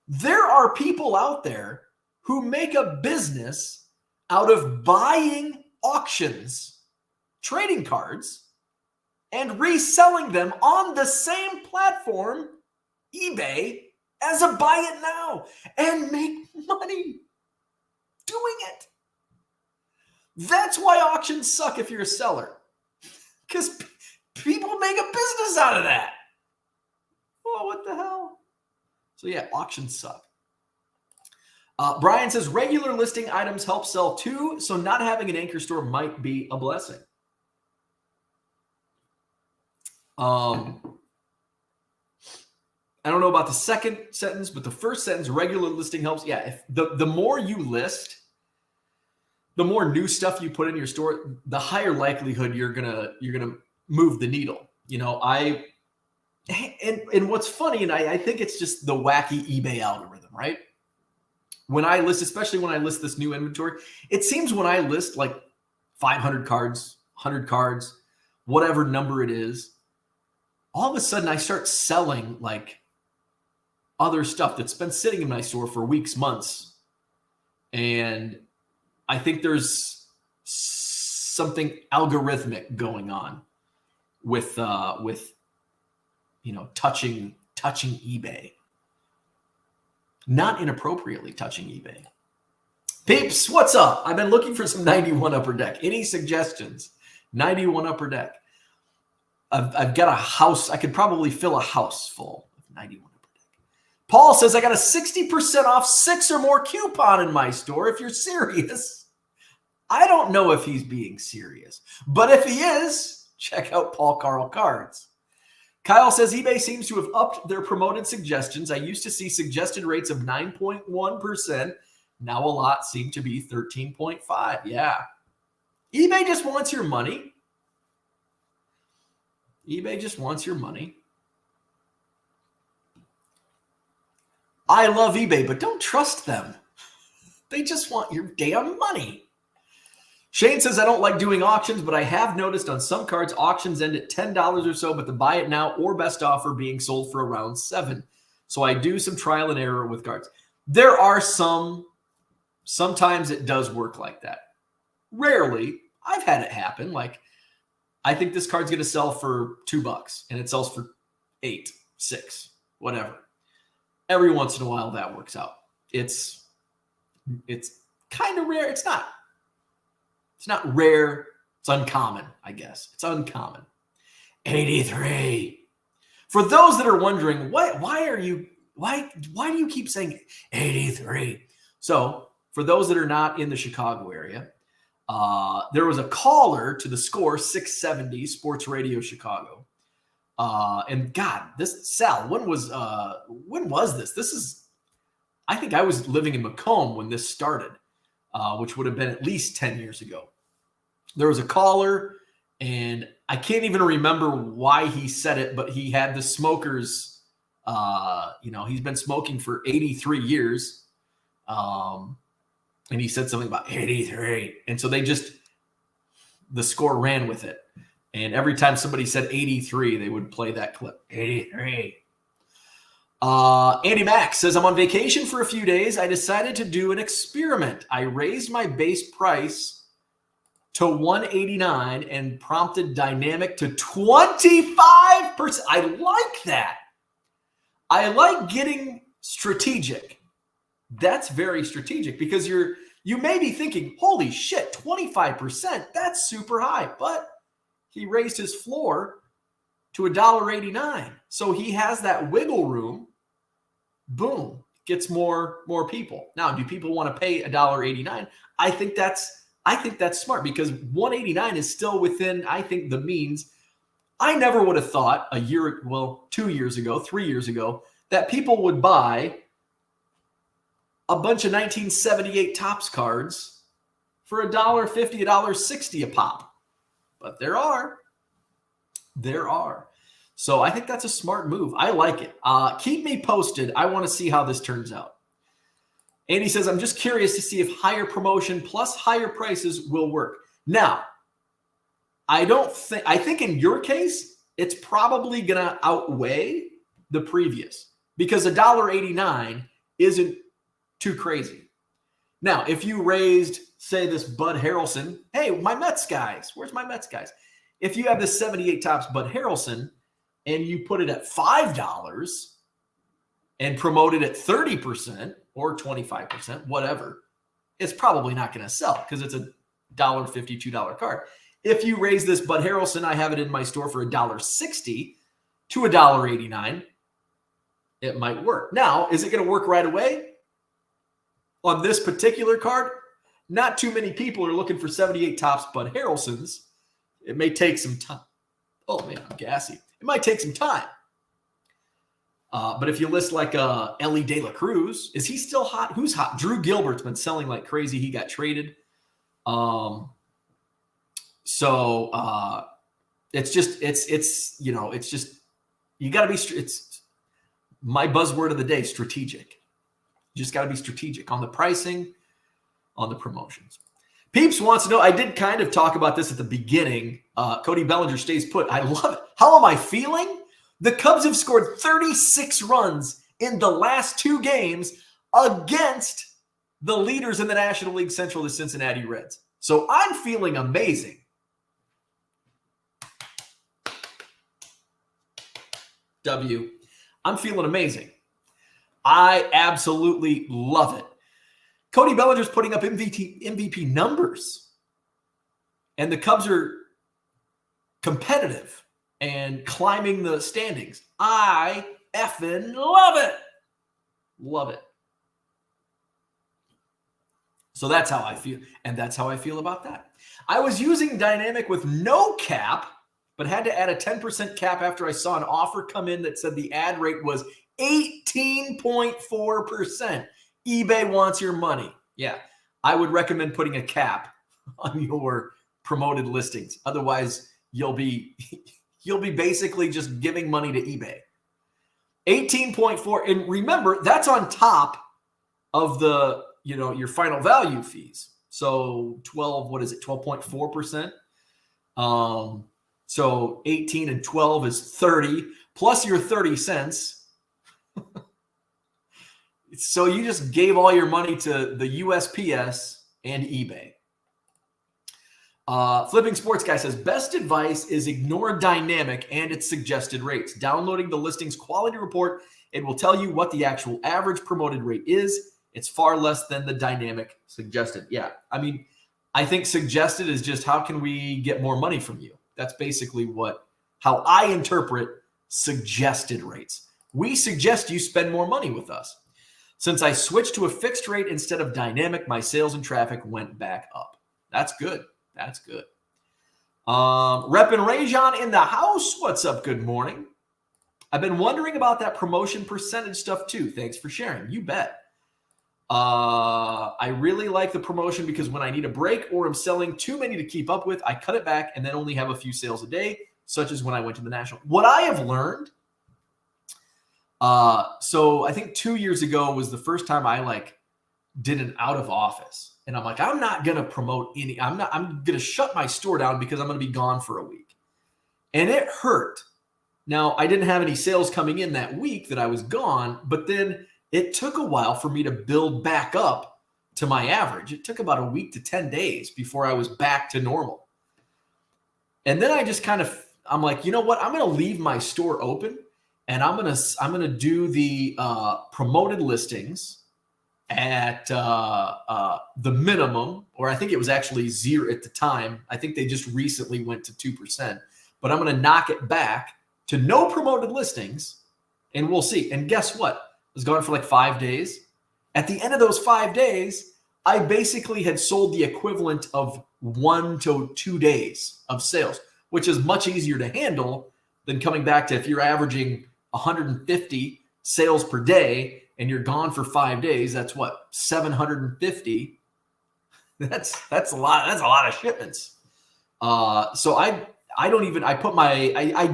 A: There are people out there who make a business out of buying auctions, trading cards, and reselling them on the same platform, eBay, as a buy it now, and make money doing it. That's why auctions suck if you're a seller, because people make a business out of that. Oh, what the hell? So yeah, auctions suck. Brian says regular listing items help sell too, so not having an anchor store might be a blessing. I don't know about the second sentence, but the first sentence, regular listing helps. Yeah, if the more you list, the more new stuff you put in your store, the higher likelihood you're gonna move the needle. You know, and what's funny, and I think it's just the wacky eBay algorithm, right? When I list, especially when I list this new inventory, it seems when I list like 500 cards, 100 cards, whatever number it is, all of a sudden I start selling like other stuff that's been sitting in my store for weeks, months. And I think there's something algorithmic going on with you know, touching eBay. Not inappropriately touching eBay. Peeps, what's up? I've been looking for some 91 Upper Deck. Any suggestions? 91 Upper Deck. I've got a house. I could probably fill a house full of 91 Upper Deck. Paul says, I got a 60% off 6 or more coupon in my store if you're serious. I don't know if he's being serious, but if he is, check out Paul Carl Cards. Kyle says eBay seems to have upped their promoted suggestions. I used to see suggested rates of 9.1%. Now a lot seem to be 13.5%. Yeah. eBay just wants your money. eBay just wants your money. I love eBay, but don't trust them. They just want your damn money. Shane says, I don't like doing auctions, but I have noticed on some cards, auctions end at $10 or so, but the buy it now or best offer being sold for around $7. So I do some trial and error with cards. There are sometimes it does work like that. Rarely. I've had it happen. Like, I think this card's going to sell for $2 and it sells for $8, $6, whatever. Every once in a while that works out. It's kind of rare. It's not rare. It's uncommon, I guess. It's uncommon. 83. For those that are wondering, why do you keep saying 83? So for those that are not in the Chicago area, there was a caller to the Score 670 Sports Radio Chicago. And God, Sal, when was this? I think I was living in Macomb when this started, which would have been at least 10 years ago. There was a caller, and I can't even remember why he said it, but he had the smokers, he's been smoking for 83 years. And he said something about 83. And so the Score ran with it. And every time somebody said 83, they would play that clip. 83. Andy Mack says, I'm on vacation for a few days. I decided to do an experiment. I raised my base price to $189 and prompted dynamic to 25%. I like that. I like getting strategic. That's very strategic because you may be thinking, holy shit, 25%, that's super high. But he raised his floor to $1.89. So he has that wiggle room. Boom, gets more people. Now, do people want to pay $1.89? I think that's smart because $1.89 is still within, I think, the means. I never would have thought 2 years ago, 3 years ago, that people would buy a bunch of 1978 Topps cards for $1.50, $1.60 a pop. But there are. So I think that's a smart move. I like it. Keep me posted. I want to see how this turns out. Andy says, I'm just curious to see if higher promotion plus higher prices will work. Now, I think in your case, it's probably going to outweigh the previous, because $1.89 isn't too crazy. Now, if you raised, say, this Bud Harrelson, hey, my Mets guys, where's my Mets guys? If you have this 78 Topps Bud Harrelson and you put it at $5 and promote it at 30% or 25%, whatever, it's probably not going to sell because it's a $1.50, $2 card. If you raise this Bud Harrelson, I have it in my store for $1.60 to $1.89, it might work. Now, is it going to work right away? On this particular card, not too many people are looking for 78 Topps Bud Harrelsons. It may take some time. Oh, man, I'm gassy. It might take some time. But if you list like Ellie De La Cruz, is he still hot? Who's hot? Drew Gilbert's been selling like crazy. He got traded. It's just, you got to be, it's my buzzword of the day, strategic. You just got to be strategic on the pricing, on the promotions. Peeps wants to know, I did kind of talk about this at the beginning. Cody Bellinger stays put. I love it. How am I feeling? The Cubs have scored 36 runs in the last 2 games against the leaders in the National League Central, the Cincinnati Reds. So I'm feeling amazing. I'm feeling amazing. I absolutely love it. Cody Bellinger's putting up MVP numbers. And the Cubs are competitive and climbing the standings. I effing love it. Love it. So that's how I feel. And that's how I feel about that. I was using Dynamic with no cap, but had to add a 10% cap after I saw an offer come in that said the ad rate was 18.4%. eBay wants your money. Yeah, I would recommend putting a cap on your promoted listings. Otherwise, you'll be basically just giving money to eBay. 18.4, and remember, that's on top of the, your final value fees. So 12.4%. So 18 and 12 is 30 plus your 30 cents. So you just gave all your money to the USPS and eBay. Flipping Sports Guy says, best advice is ignore Dynamic and its suggested rates. Downloading the listings quality report, it will tell you what the actual average promoted rate is. It's far less than the Dynamic suggested. Yeah, I mean, I think suggested is just how can we get more money from you? That's basically how I interpret suggested rates. We suggest you spend more money with us. Since I switched to a fixed rate instead of Dynamic, my sales and traffic went back up. That's good. That's good. Rep and Rajon in the house. What's up? Good morning. I've been wondering about that promotion percentage stuff too. Thanks for sharing. You bet. I really like the promotion because when I need a break or I'm selling too many to keep up with, I cut it back and then only have a few sales a day, such as when I went to the National. What I have learned, so I think 2 years ago was the first time I did an out of office. And I'm like, I'm not going to promote I'm going to shut my store down because I'm going to be gone for a week. And it hurt. Now, I didn't have any sales coming in that week that I was gone, but then it took a while for me to build back up to my average. It took about a week to 10 days before I was back to normal. And then I just I'm like, you know what? I'm going to leave my store open and I'm going to do the promoted listings at the minimum, or I think it was actually 0 at the time. I think they just recently went to 2%, but I'm going to knock it back to no promoted listings and we'll see. And guess what? I was gone for 5 days. At the end of those 5 days, I basically had sold the equivalent of 1 to 2 days of sales, which is much easier to handle than coming back to if you're averaging 150 sales per day and you're gone for 5 days, that's what, 750. That's a lot. That's a lot of shipments. So I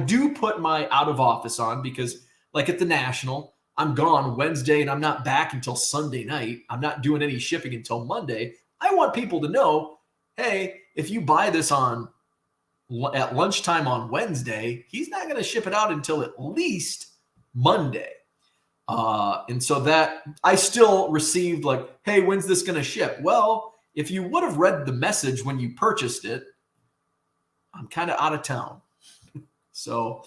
A: do put my out of office on because at the National, I'm gone Wednesday and I'm not back until Sunday night. I'm not doing any shipping until Monday. I want people to know, hey, if you buy this at lunchtime on Wednesday, he's not going to ship it out until at least Monday. And so that I still received like, hey, when's this going to ship? Well, if you would have read the message when you purchased it, I'm kind of out of town. So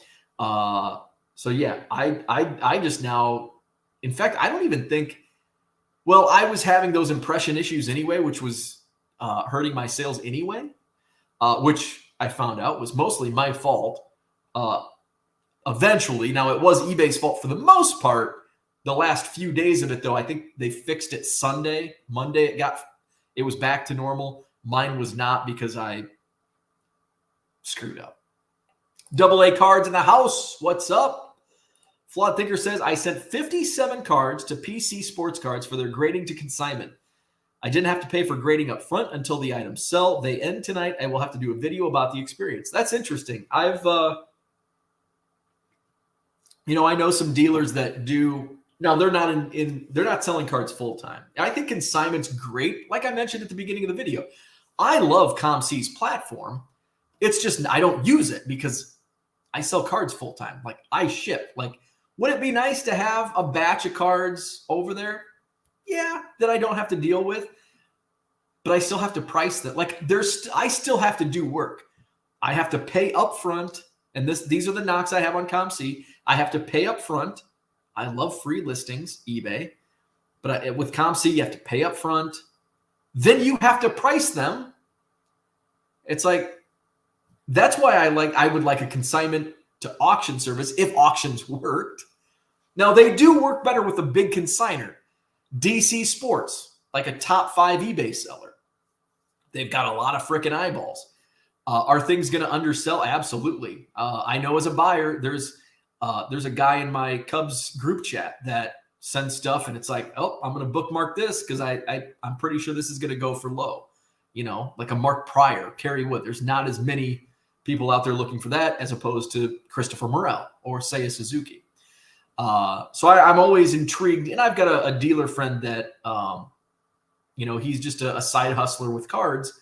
A: yeah, I just now, in fact, I don't even think, well, I was having those impression issues anyway, which was hurting my sales anyway, which I found out was mostly my fault. Eventually, now it was eBay's fault for the most part. The last few days of it, though, I think they fixed it Sunday. Monday, it was back to normal. Mine was not because I screwed up. AA Cards in the house. What's up? Flawed Thinker says, I sent 57 cards to PC Sports Cards for their grading to consignment. I didn't have to pay for grading up front until the items sell. They end tonight. I will have to do a video about the experience. That's interesting. I know some dealers that do. Now they're not they're not selling cards full time. I think consignment's great. Like I mentioned at the beginning of the video, I love ComC's platform. It's just I don't use it because I sell cards full time. Like I ship. Like, would it be nice to have a batch of cards over there? Yeah, that I don't have to deal with, but I still have to price that. Like I still have to do work. I have to pay up front, and these are the knocks I have on ComC. I have to pay up front. I love free listings, eBay, but with ComC, you have to pay up front. Then you have to price them. It's like, that's why I would like a consignment to auction service if auctions worked. Now, they do work better with a big consigner. DC Sports, like a top 5 eBay seller. They've got a lot of freaking eyeballs. Are things going to undersell? Absolutely. I know as a buyer, there's a guy in my Cubs group chat that sends stuff, and it's like, oh, I'm going to bookmark this because I'm pretty sure this is going to go for low. Like a Mark Pryor, Kerry Wood. There's not as many people out there looking for that as opposed to Christopher Morel or Seiya Suzuki. So I'm always intrigued, and I've got a dealer friend that, he's just a side hustler with cards,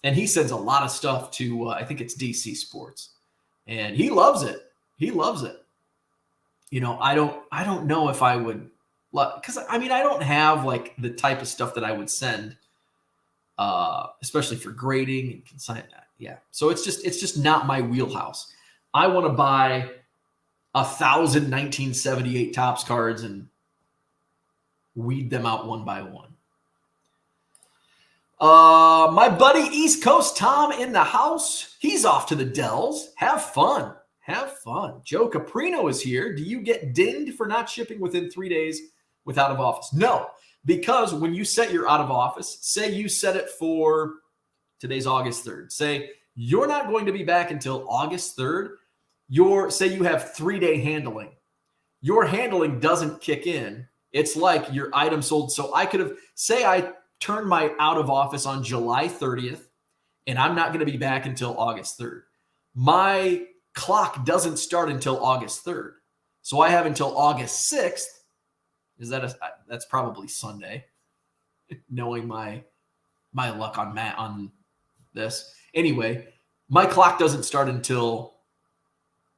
A: and he sends a lot of stuff to, I think it's DC Sports, and he loves it. He loves it. I don't know if I would, because I don't have like the type of stuff that I would send, especially for grading and consign that. Yeah. So it's just not my wheelhouse. I want to buy 1,000 1978 Topps cards and weed them out one by one. My buddy East Coast Tom in the house. He's off to the Dells. Have fun. Have fun. Joe Caprino is here. Do you get dinged for not shipping within 3 days with out of office? No, because when you set your out of office, say you set it for today's August 3rd. Say you're not going to be back until August 3rd. Say you have 3-day handling. Your handling doesn't kick in. It's like your item sold. So I could have, say I turned my out of office on July 30th, and I'm not going to be back until August 3rd. My clock doesn't start until August 3rd. So I have until August 6th. That's probably Sunday, knowing my luck on this. Anyway, my clock doesn't start until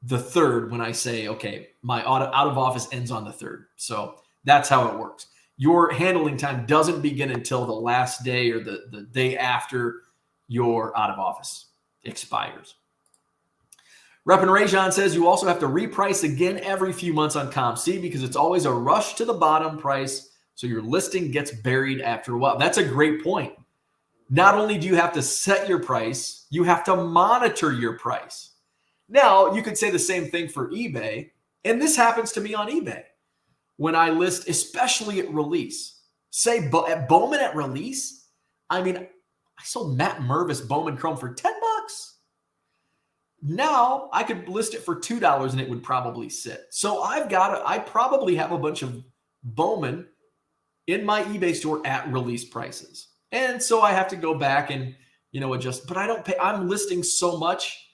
A: the 3rd when I say, okay, my out of office ends on the 3rd. So that's how it works. Your handling time doesn't begin until the last day or the day after your out of office expires. Reppin' Rajon says you also have to reprice again every few months on ComC because it's always a rush to the bottom price, so your listing gets buried after a while. That's a great point. Not only do you have to set your price, you have to monitor your price. Now, you could say the same thing for eBay, and this happens to me on eBay. When I list, especially at release, say at Bowman at release, I sold Matt Mervis Bowman Chrome for $10. Now I could list it for $2 and it would probably sit. So I probably have a bunch of Bowman in my eBay store at release prices. And so I have to go back and, adjust, but I don't pay. I'm listing so much.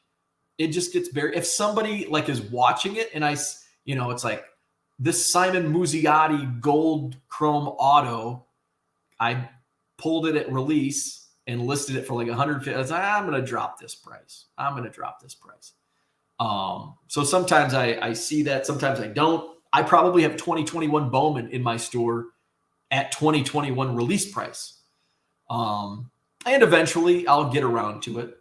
A: It just gets buried. If somebody is watching it and it's like this Simon Muzziotti gold chrome auto, I pulled it at release and listed it for like $150. I was like, I'm going to drop this price. So sometimes I see that. Sometimes I don't. I probably have 2021 Bowman in my store at 2021 release price. And eventually I'll get around to it.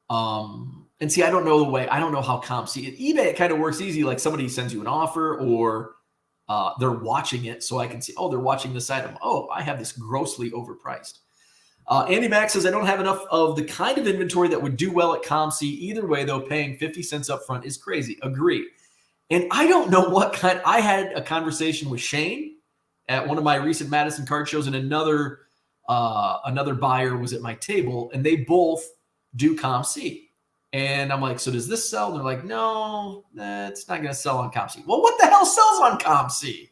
A: And see, I don't know how comps see it. eBay, it kind of works easy. Like somebody sends you an offer or they're watching it. So I can see, oh, they're watching this item. Oh, I have this grossly overpriced. Andy Mack says, I don't have enough of the kind of inventory that would do well at ComC. Either way, though, paying 50 cents up front is crazy. Agree. And I don't know what kind. I had a conversation with Shane at one of my recent Madison card shows, and another buyer was at my table, and they both do ComC. And I'm like, so does this sell? And they're like, no, that's not going to sell on ComC. Well, what the hell sells on ComC?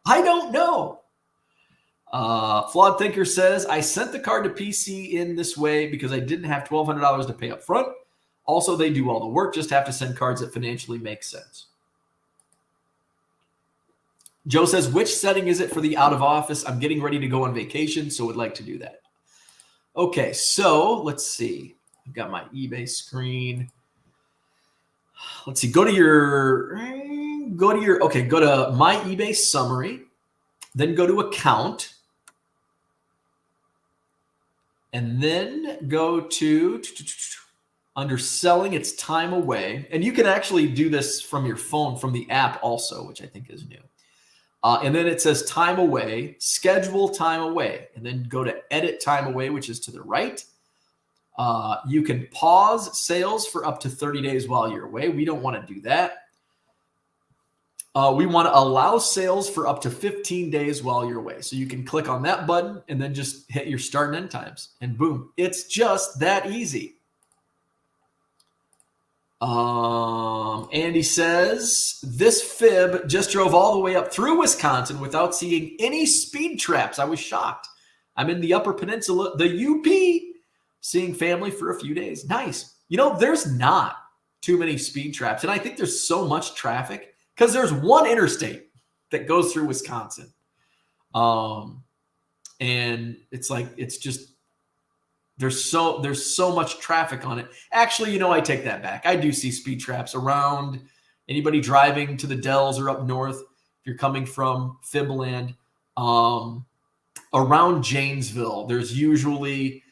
A: I don't know. Flawed Thinker says, I sent the card to PC in this way because I didn't have $1,200 to pay up front. Also, they do all the work, just have to send cards that financially make sense. Joe says, which setting is it for the out of office? I'm getting ready to go on vacation, so would like to do that. Okay, so let's see. I've got my eBay screen. Let's see. Go to my eBay summary, then go to account, and then go to under selling, it's time away. And you can actually do this from your phone, from the app also, which I think is new. And then it says time away, schedule time away, and then go to edit time away, which is to the right. You can pause sales for up to 30 days while you're away. We don't want to do that. We want to allow sales for up to 15 days while you're away. So you can click on that button and then just hit your start and end times, and boom, it's just that easy. Andy says, this fib just drove all the way up through Wisconsin without seeing any speed traps. I was shocked. I'm in the Upper Peninsula, the UP, seeing family for a few days. Nice. You know, there's not too many speed traps. And I think there's so much traffic because there's one interstate that goes through Wisconsin. And it's like, it's just, there's so much traffic on it. Actually, you know, I take that back. I do see speed traps around. Anybody driving to the Dells or up north, if you're coming from Fibland, around Janesville, there's usually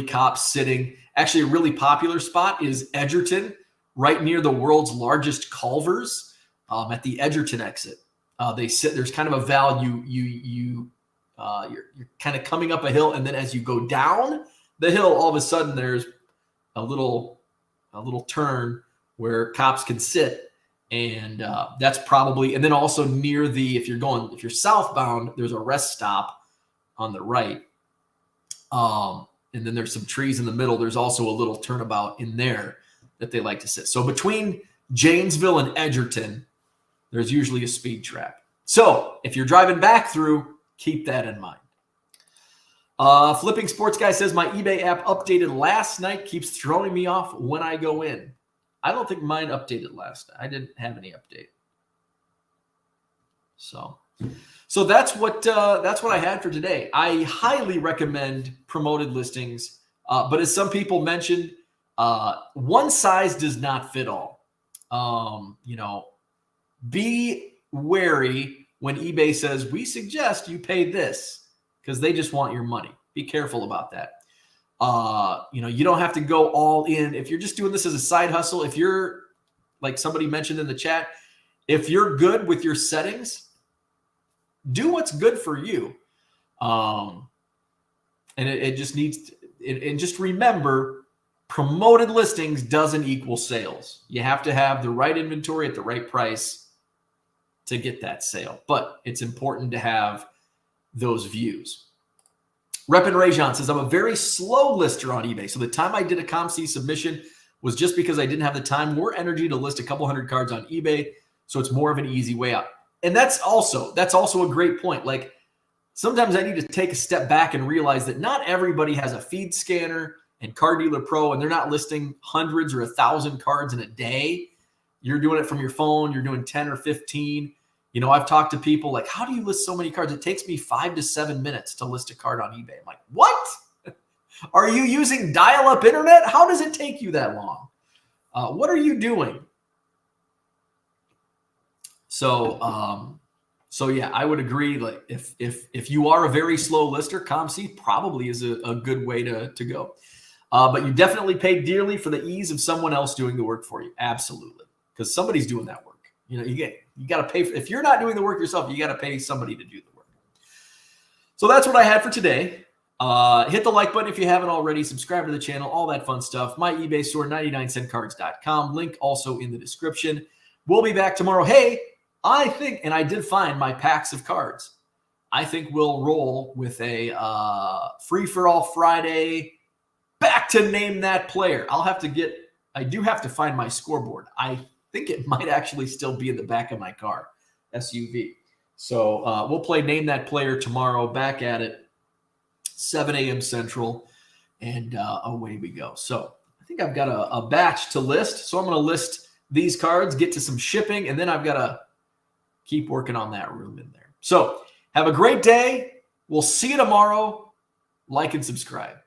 A: cops sitting. Actually, a really popular spot is Edgerton, right near the world's largest Culver's, at the Edgerton exit. They sit. There's kind of a value. You're kind of coming up a hill, and then as you go down the hill, all of a sudden there's a little turn where cops can sit, and that's probably. And then also near if you're southbound, there's a rest stop on the right, and then there's some trees in the middle. There's also a little turnabout in there that they like to sit. So between Janesville and Edgerton, there's usually a speed trap. So if you're driving back through, keep that in mind. Flipping Sports Guy says, my eBay app updated last night, keeps throwing me off when I go in. I don't think mine updated last night. I didn't have any update. So that's what I had for today. I highly recommend promoted listings. But as some people mentioned, one size does not fit all. Be wary when eBay says, we suggest you pay this, because they just want your money. Be careful about that. You don't have to go all in. If you're just doing this as a side hustle, if you're, like somebody mentioned in the chat, if you're good with your settings, do what's good for you. And it just needs to, and just remember, promoted listings doesn't equal sales. You have to have the right inventory at the right price to get that sale. But it's important to have those views. Rep and Rajon says, I'm a very slow lister on eBay. So the time I did a ComC submission was just because I didn't have the time or energy to list a couple hundred cards on eBay. So it's more of an easy way out. And that's also a great point. Like, sometimes I need to take a step back and realize that not everybody has a feed scanner and Card Dealer Pro, and they're not listing hundreds or 1,000 cards in a day. You're doing it from your phone. You're doing 10 or 15. I've talked to people like, how do you list so many cards? It takes me 5 to 7 minutes to list a card on eBay. I'm like, what? Are you using dial-up internet? How does it take you that long? What are you doing? So yeah, I would agree. Like if you are a very slow lister, ComC probably is a good way to go. But you definitely pay dearly for the ease of someone else doing the work for you. Absolutely, because somebody's doing that work. You know, you got to pay for, if you're not doing the work yourself, you got to pay somebody to do the work. So that's what I had for today. Hit the like button if you haven't already. Subscribe to the channel, all that fun stuff. My eBay store, 99centcards.com. Link also in the description. We'll be back tomorrow. Hey, I think, and I did find my packs of cards. I think we'll roll with a free-for-all Friday. Back to name that player. I do have to find my scoreboard. I think it might actually still be in the back of my car, SUV. So we'll play Name That Player tomorrow, back at it, 7 a.m. Central, and away we go. So I think I've got a batch to list. So I'm going to list these cards, get to some shipping, and then I've got to keep working on that room in there. So have a great day. We'll see you tomorrow. Like and subscribe.